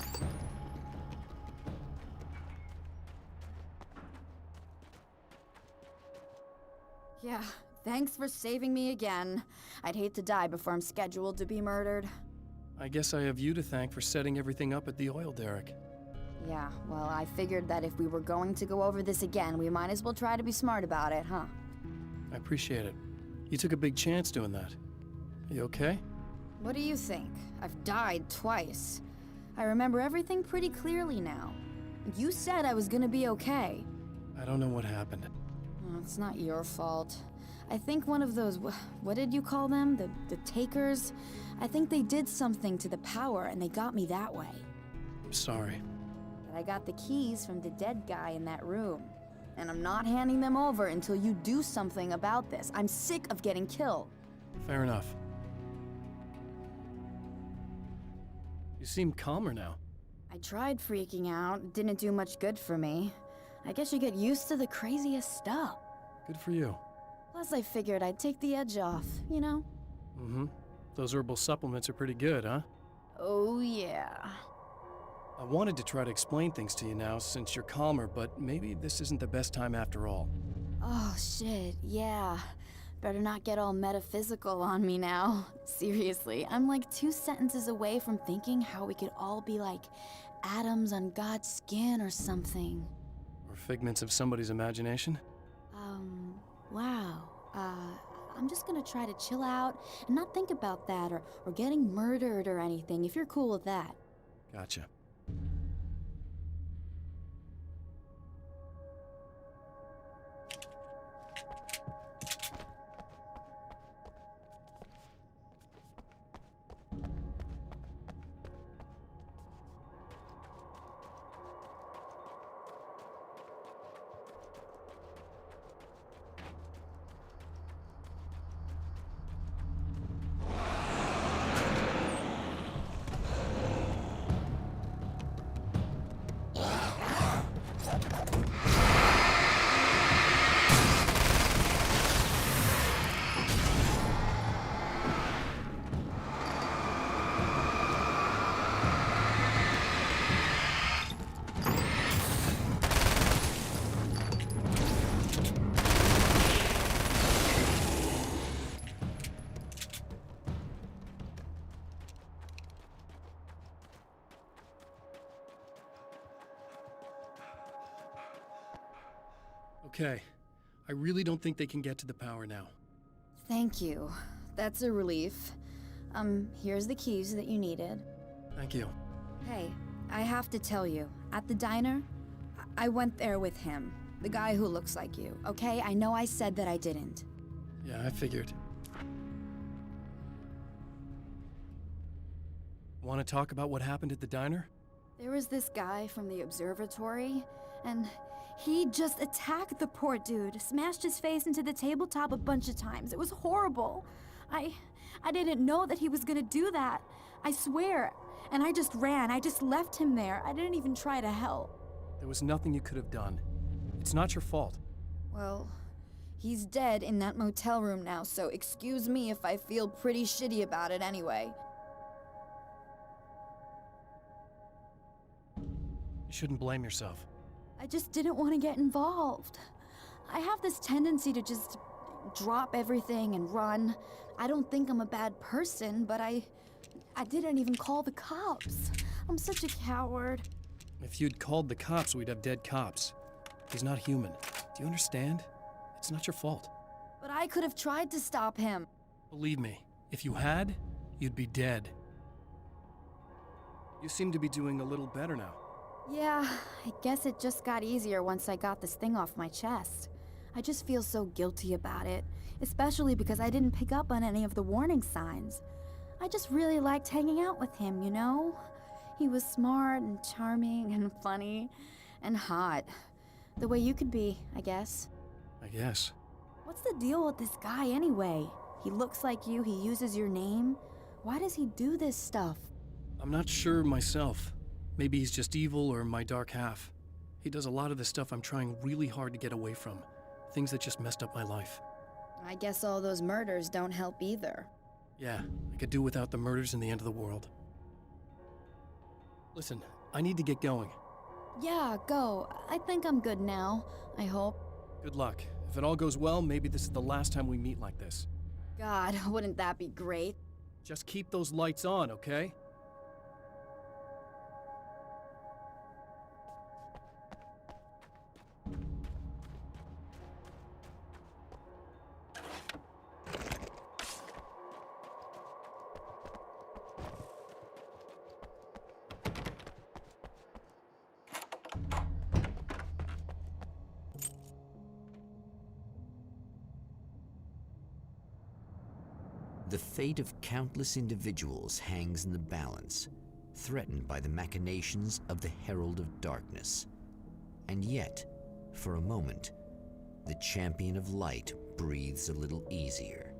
Yeah, thanks for saving me again. I'd hate to die before I'm scheduled to be murdered. I guess I have you to thank for setting everything up at the oil derrick. Yeah, well, I figured that if we were going to go over this again, we might as well try to be smart about it, huh? I appreciate it. You took a big chance doing that. You okay? What do you think? I've died twice. I remember everything pretty clearly now. You said I was gonna be okay. I don't know what happened. Oh, it's not your fault. I think one of those, what did you call them? The takers? I think they did something to the power and they got me that way. I'm sorry. But I got the keys from the dead guy in that room. And I'm not handing them over until you do something about this. I'm sick of getting killed. Fair enough. You seem calmer now. I tried freaking out. It didn't do much good for me. I guess you get used to the craziest stuff. Good for you. Plus, I figured I'd take the edge off, you know? Mm-hmm. Those herbal supplements are pretty good, huh? Oh, yeah. I wanted to try to explain things to you now since you're calmer, but maybe this isn't the best time after all. Oh, shit, yeah. Better not get all metaphysical on me now. Seriously, I'm like 2 sentences away from thinking how we could all be like atoms on God's skin or something. Or figments of somebody's imagination? Wow. I'm just gonna try to chill out and not think about that or getting murdered or anything, if you're cool with that. Gotcha. Okay. I really don't think they can get to the power now. Thank you. That's a relief. Here's the keys that you needed. Thank you. Hey, I have to tell you, at the diner, I went there with him. The guy who looks like you, okay? I know I said that I didn't. Yeah, I figured. Want to talk about what happened at the diner? There was this guy from the observatory, and he just attacked the poor dude, smashed his face into the tabletop a bunch of times. It was horrible. I didn't know that he was gonna do that. I swear. And I just ran. I just left him there. I didn't even try to help. There was nothing you could have done. It's not your fault. Well, he's dead in that motel room now, so excuse me if I feel pretty shitty about it anyway. You shouldn't blame yourself. I just didn't want to get involved. I have this tendency to just drop everything and run. I don't think I'm a bad person, but I didn't even call the cops. I'm such a coward. If you'd called the cops, we'd have dead cops. He's not human. Do you understand? It's not your fault. But I could have tried to stop him. Believe me, if you had, you'd be dead. You seem to be doing a little better now. Yeah, I guess it just got easier once I got this thing off my chest. I just feel so guilty about it, especially because I didn't pick up on any of the warning signs. I just really liked hanging out with him, you know? He was smart and charming and funny and hot. The way you could be, I guess. I guess. What's the deal with this guy anyway? He looks like you, he uses your name. Why does he do this stuff? I'm not sure myself. Maybe he's just evil or my dark half. He does a lot of the stuff I'm trying really hard to get away from. Things that just messed up my life. I guess all those murders don't help either. Yeah, I could do without the murders and the end of the world. Listen, I need to get going. Yeah, go. I think I'm good now. I hope. Good luck. If it all goes well, maybe this is the last time we meet like this. God, wouldn't that be great? Just keep those lights on, okay? The fate of countless individuals hangs in the balance, threatened by the machinations of the Herald of Darkness. And yet, For a moment, the champion of light breathes a little easier.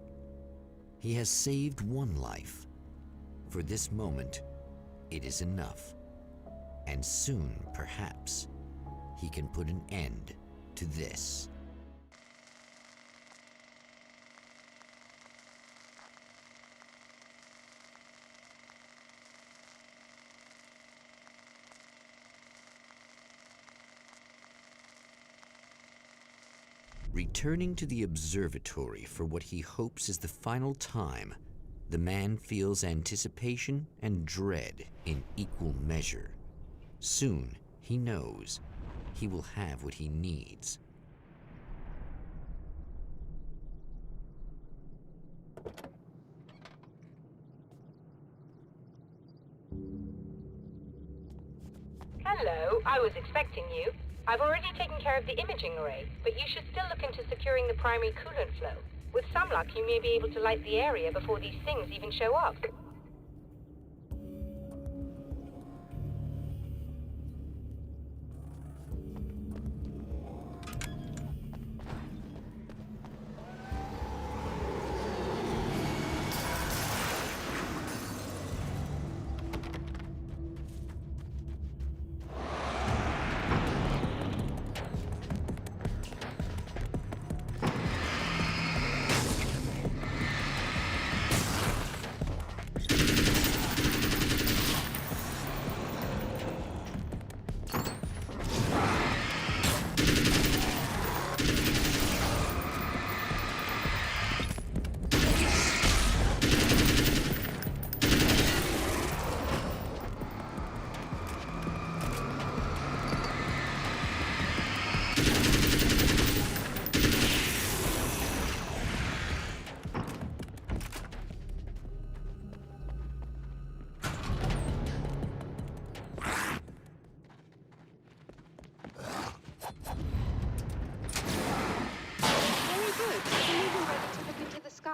He has saved one life. For this moment, it is enough. And soon, perhaps, he can put an end to this. Returning to the observatory for what he hopes is the final time, the man feels anticipation and dread in equal measure. Soon, he knows, he will have what he needs. Hello, I was expecting you. I've already taken care of the imaging array, but you should still look into securing the primary coolant flow. With some luck, you may be able to light the area before these things even show up.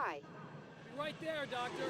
Be right there, Doctor.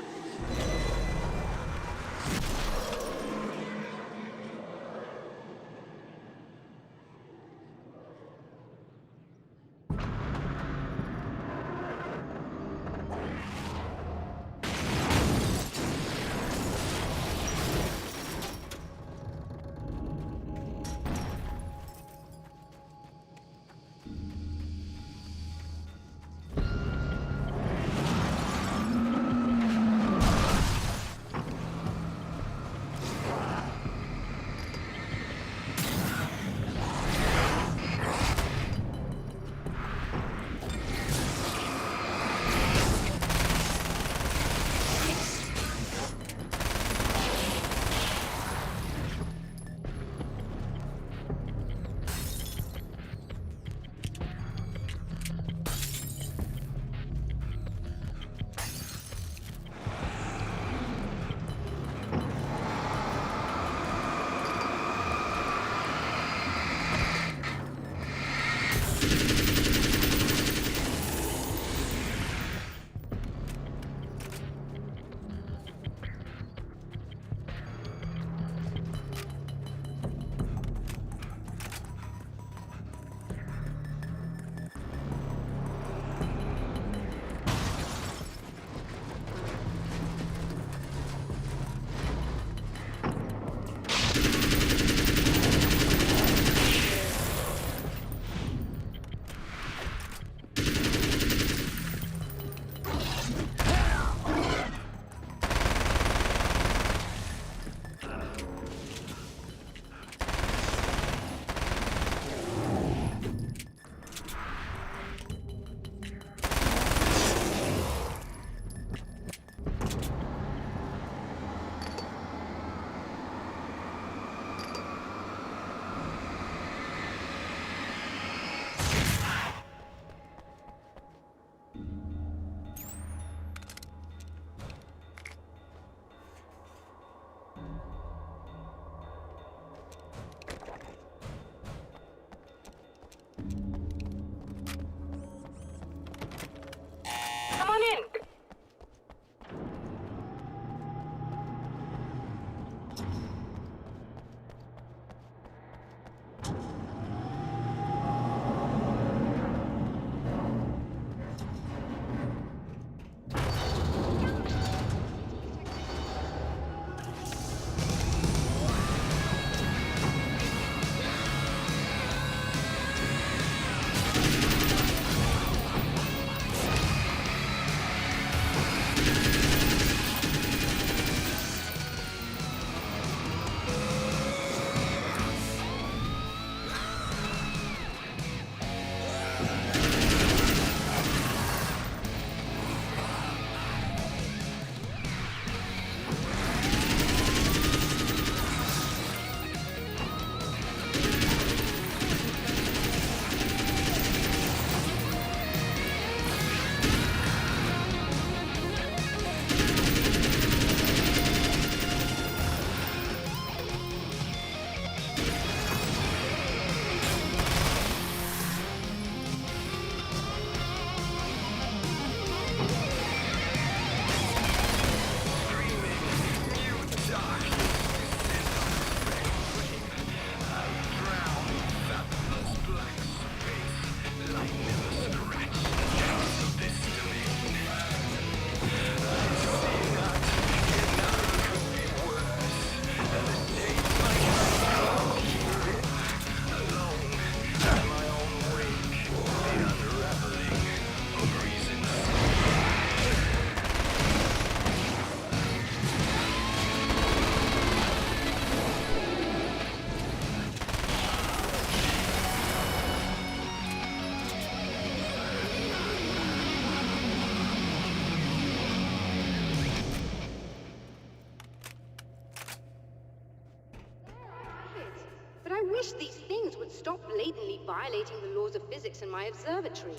wish these things would stop blatantly violating the laws of physics in my observatory.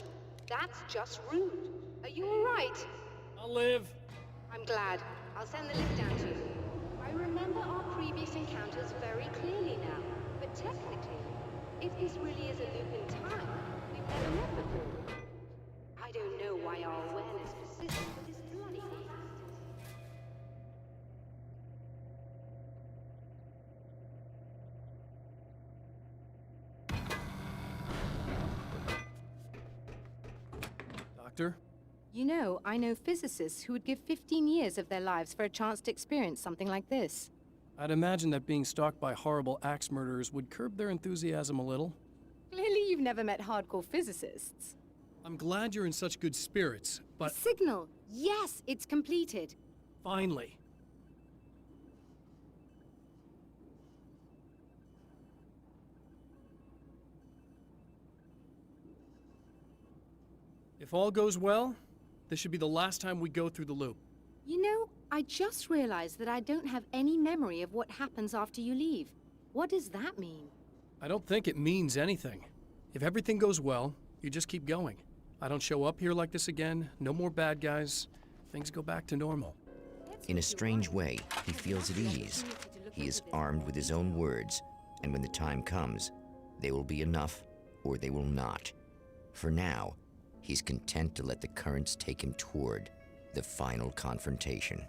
That's just rude. Are you all right? I'll live. I'm glad. I'll send the lift down to you. I remember our previous encounters very clearly now, but technically, if this really is a loop in time, we've never met before. I don't know why our awareness persists for this bloody existence. Doctor? You know, I know physicists who would give 15 years of their lives for a chance to experience something like this. I'd imagine that being stalked by horrible axe murderers would curb their enthusiasm a little. Clearly you've never met hardcore physicists. I'm glad you're in such good spirits, but Signal! Yes, it's completed. finally. If all goes well, this should be the last time we go through the loop. You know, I just realized that I don't have any memory of what happens after you leave. What does that mean? I don't think it means anything. If everything goes well, you just keep going. I don't show up here like this again, no more bad guys. Things go back to normal. In a strange way, he feels at ease. He is armed with his own words, and when the time comes, they will be enough or they will not. For now, he's content to let the currents take him toward the final confrontation.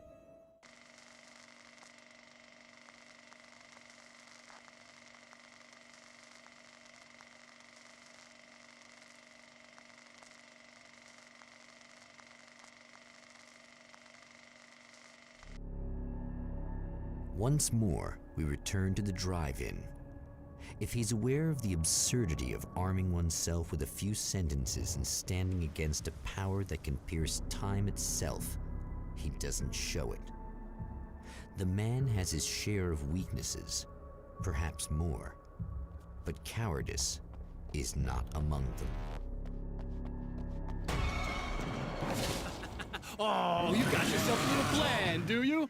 Once more, we return to the drive-in. If he's aware of the absurdity of arming oneself with a few sentences and standing against a power that can pierce time itself, he doesn't show it. The man has his share of weaknesses, perhaps more, but cowardice is not among them. Oh, you got yourself a little plan, do you?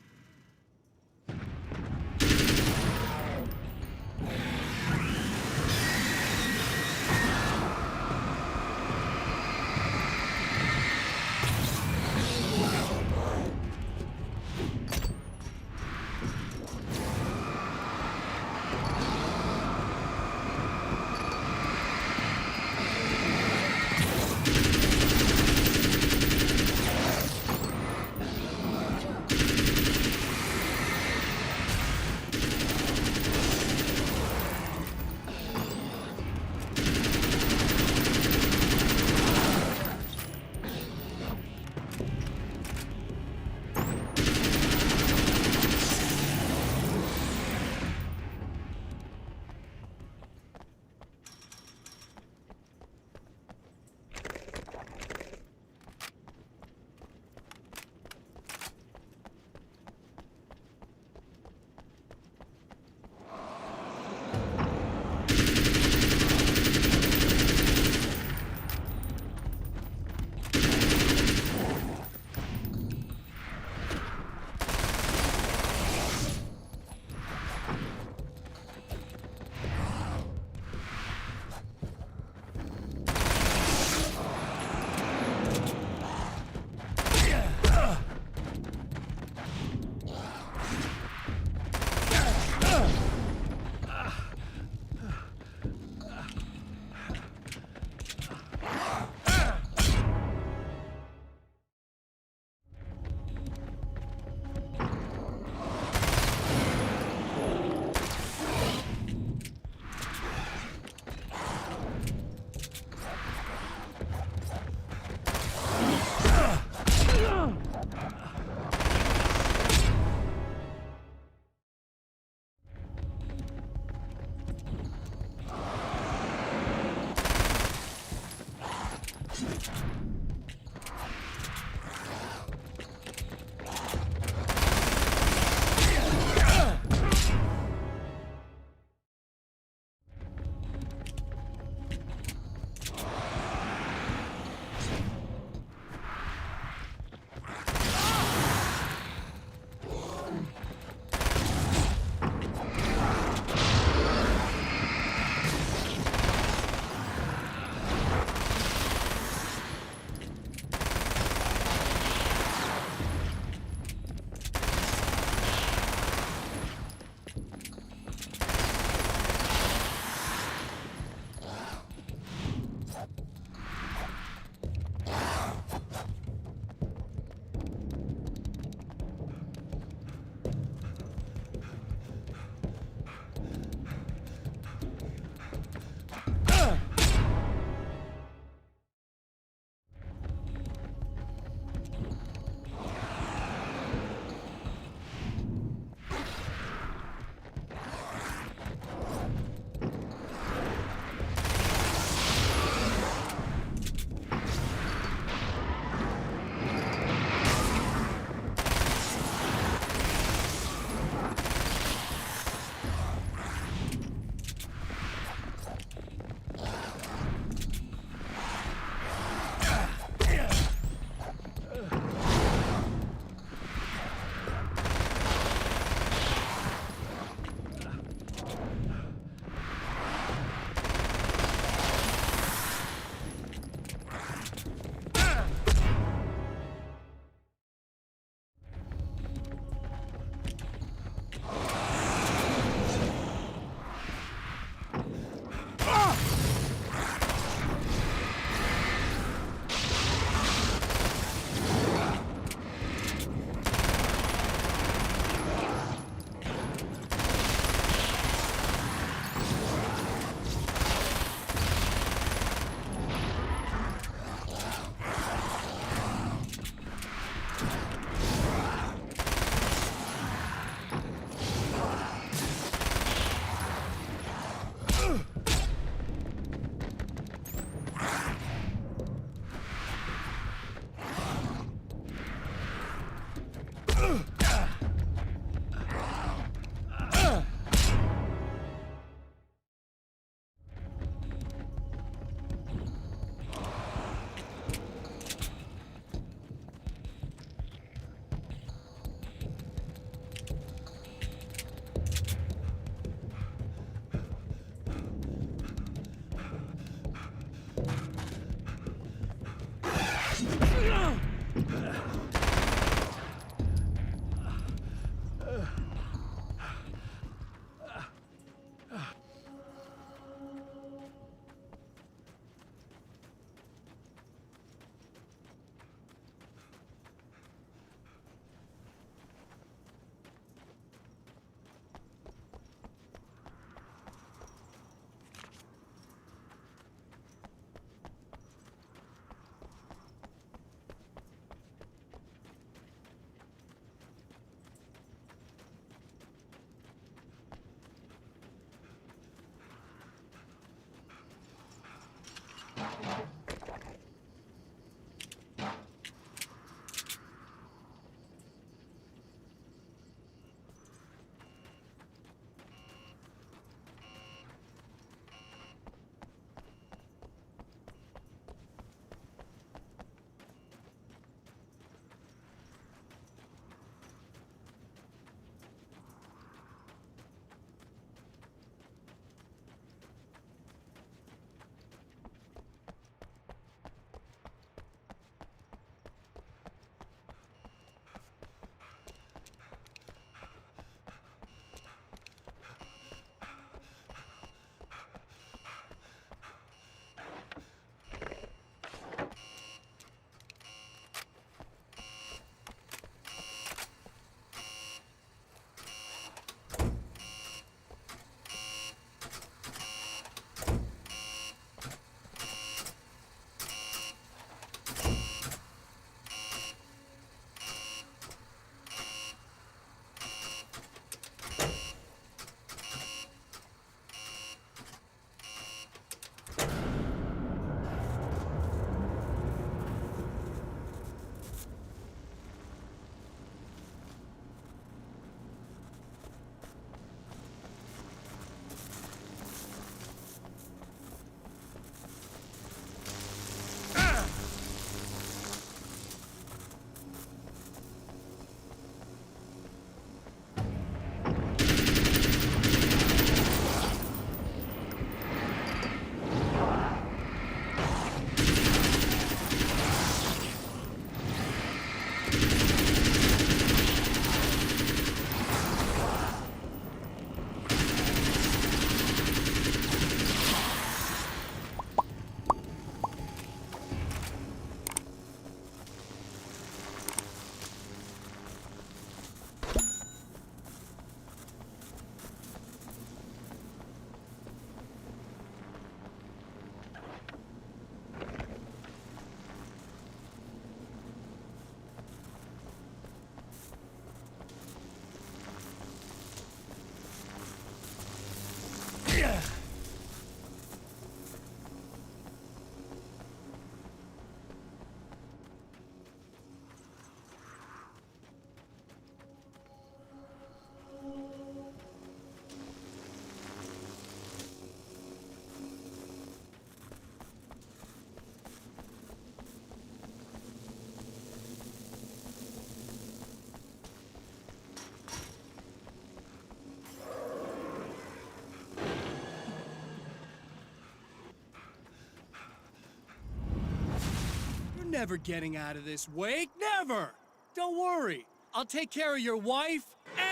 never getting out of this, Wake. Never! Don't worry. I'll take care of your wife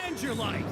and your life.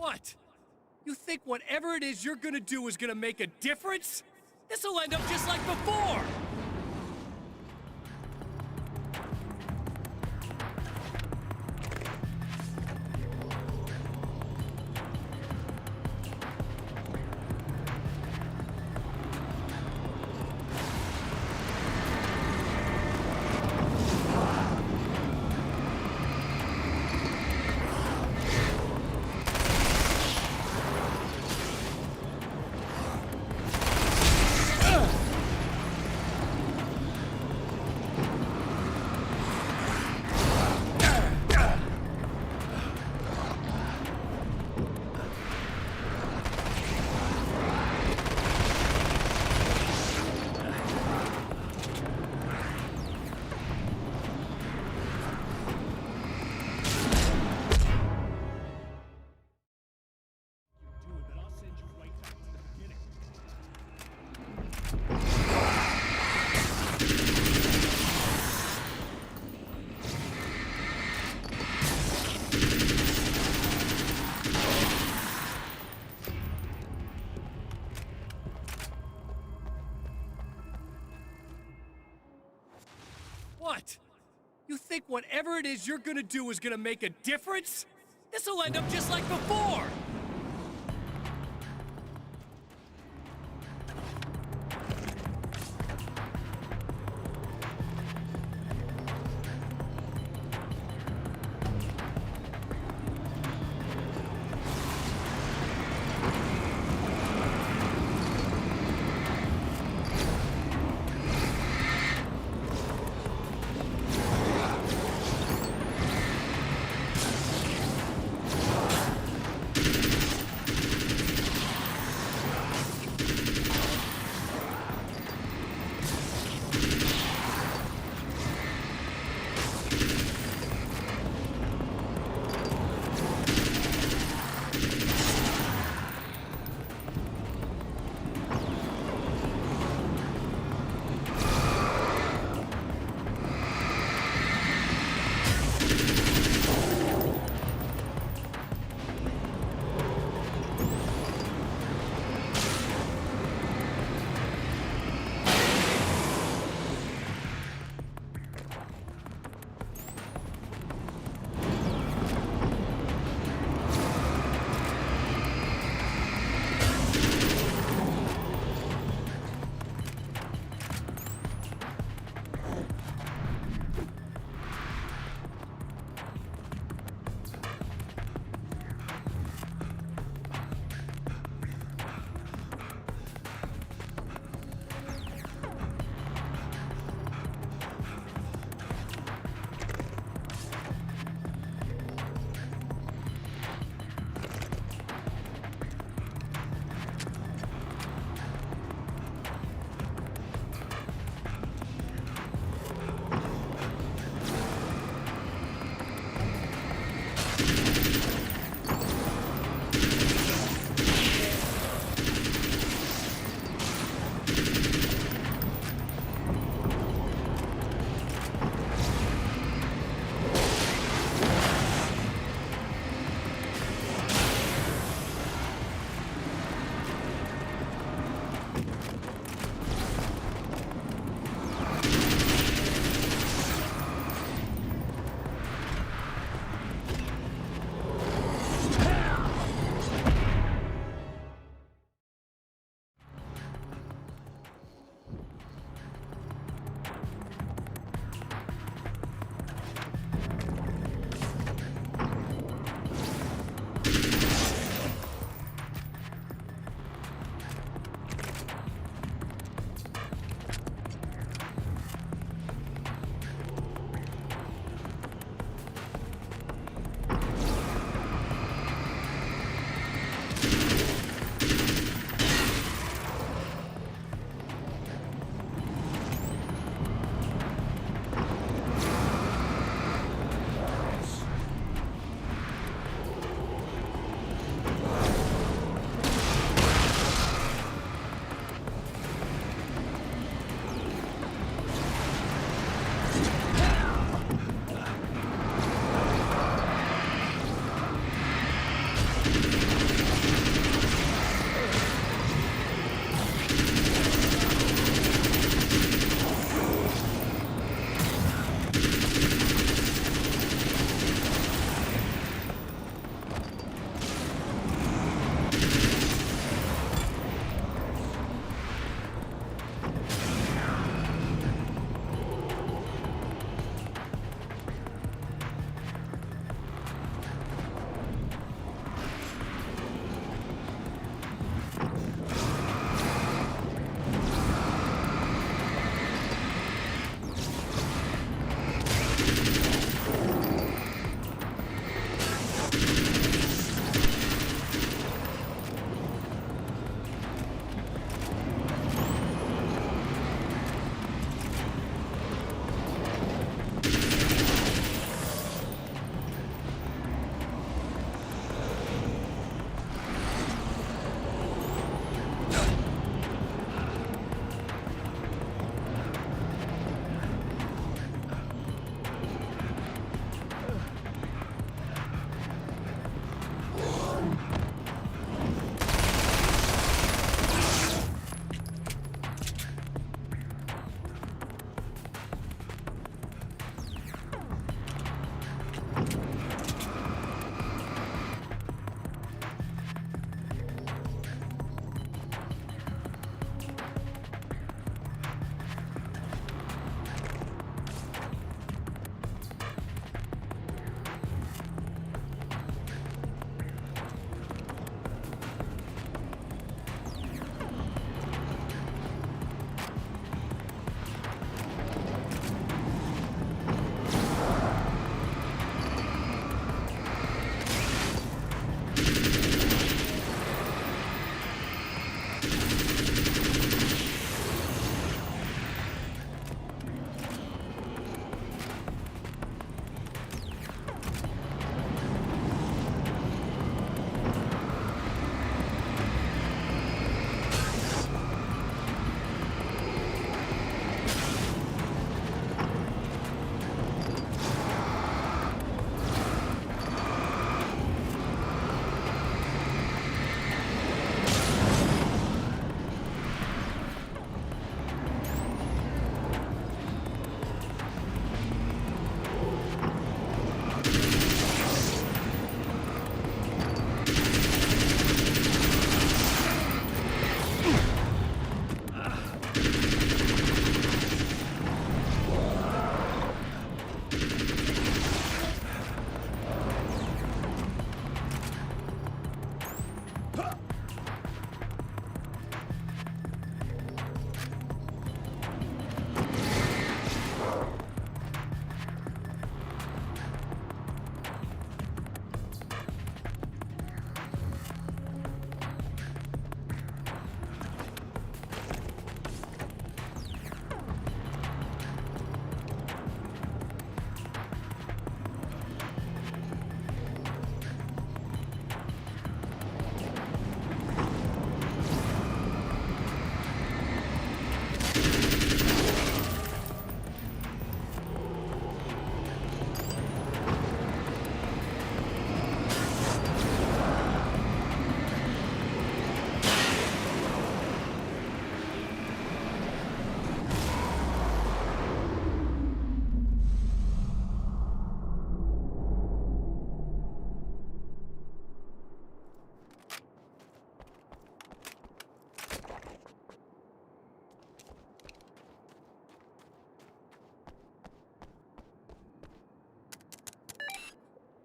What? You think whatever it is you're gonna do is gonna make a difference? This'll end up just like before! What? You think whatever it is you're gonna do is gonna make a difference? This'll end up just like before!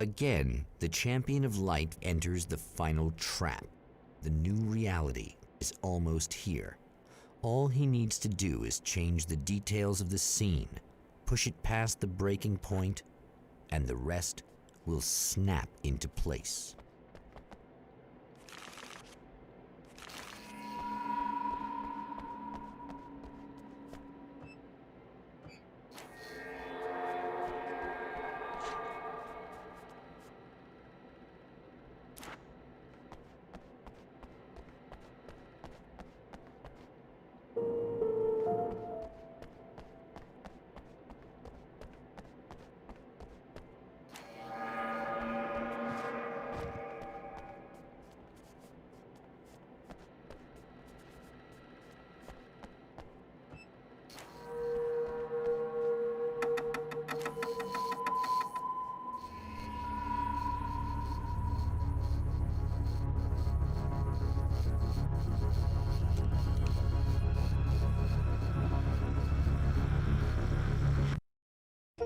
Again, the champion of light enters the final trap. The new reality is almost here. All he needs to do is change the details of the scene, push it past the breaking point, and the rest will snap into place.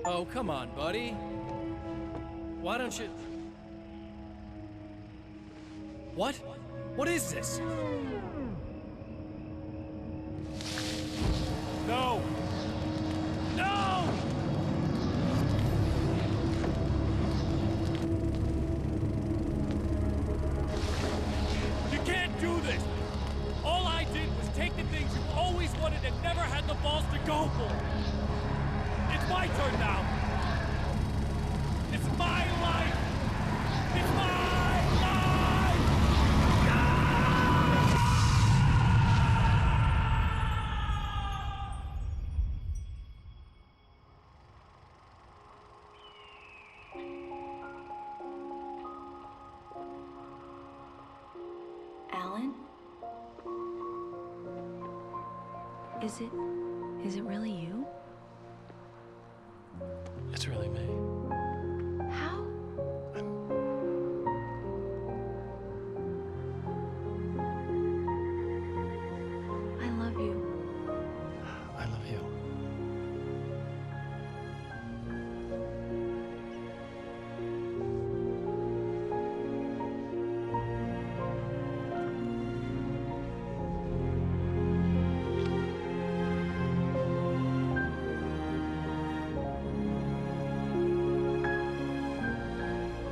Oh, come on, buddy. Why don't you... What? What is this? No! No! You can't do this! All I did was take the things you always wanted and never had the balls to go for! It's my turn now! It's my life! It's my life! Alan? Is it really you? It's really me. How? I love you. I love you.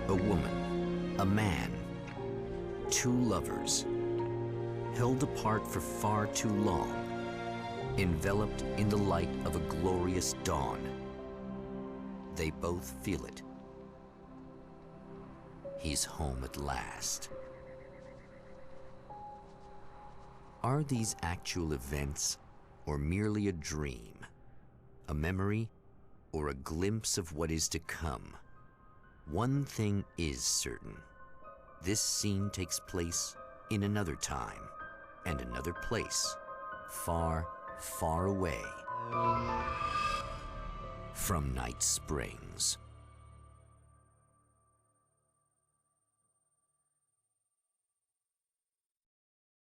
A woman, a man, two lovers, held apart for far too long, enveloped in the light of a glorious dawn. They both feel it. He's home at last. Are these actual events, or merely a dream? A memory, or a glimpse of what is to come? One thing is certain. This scene takes place in another time and another place, far, far away from Night Springs.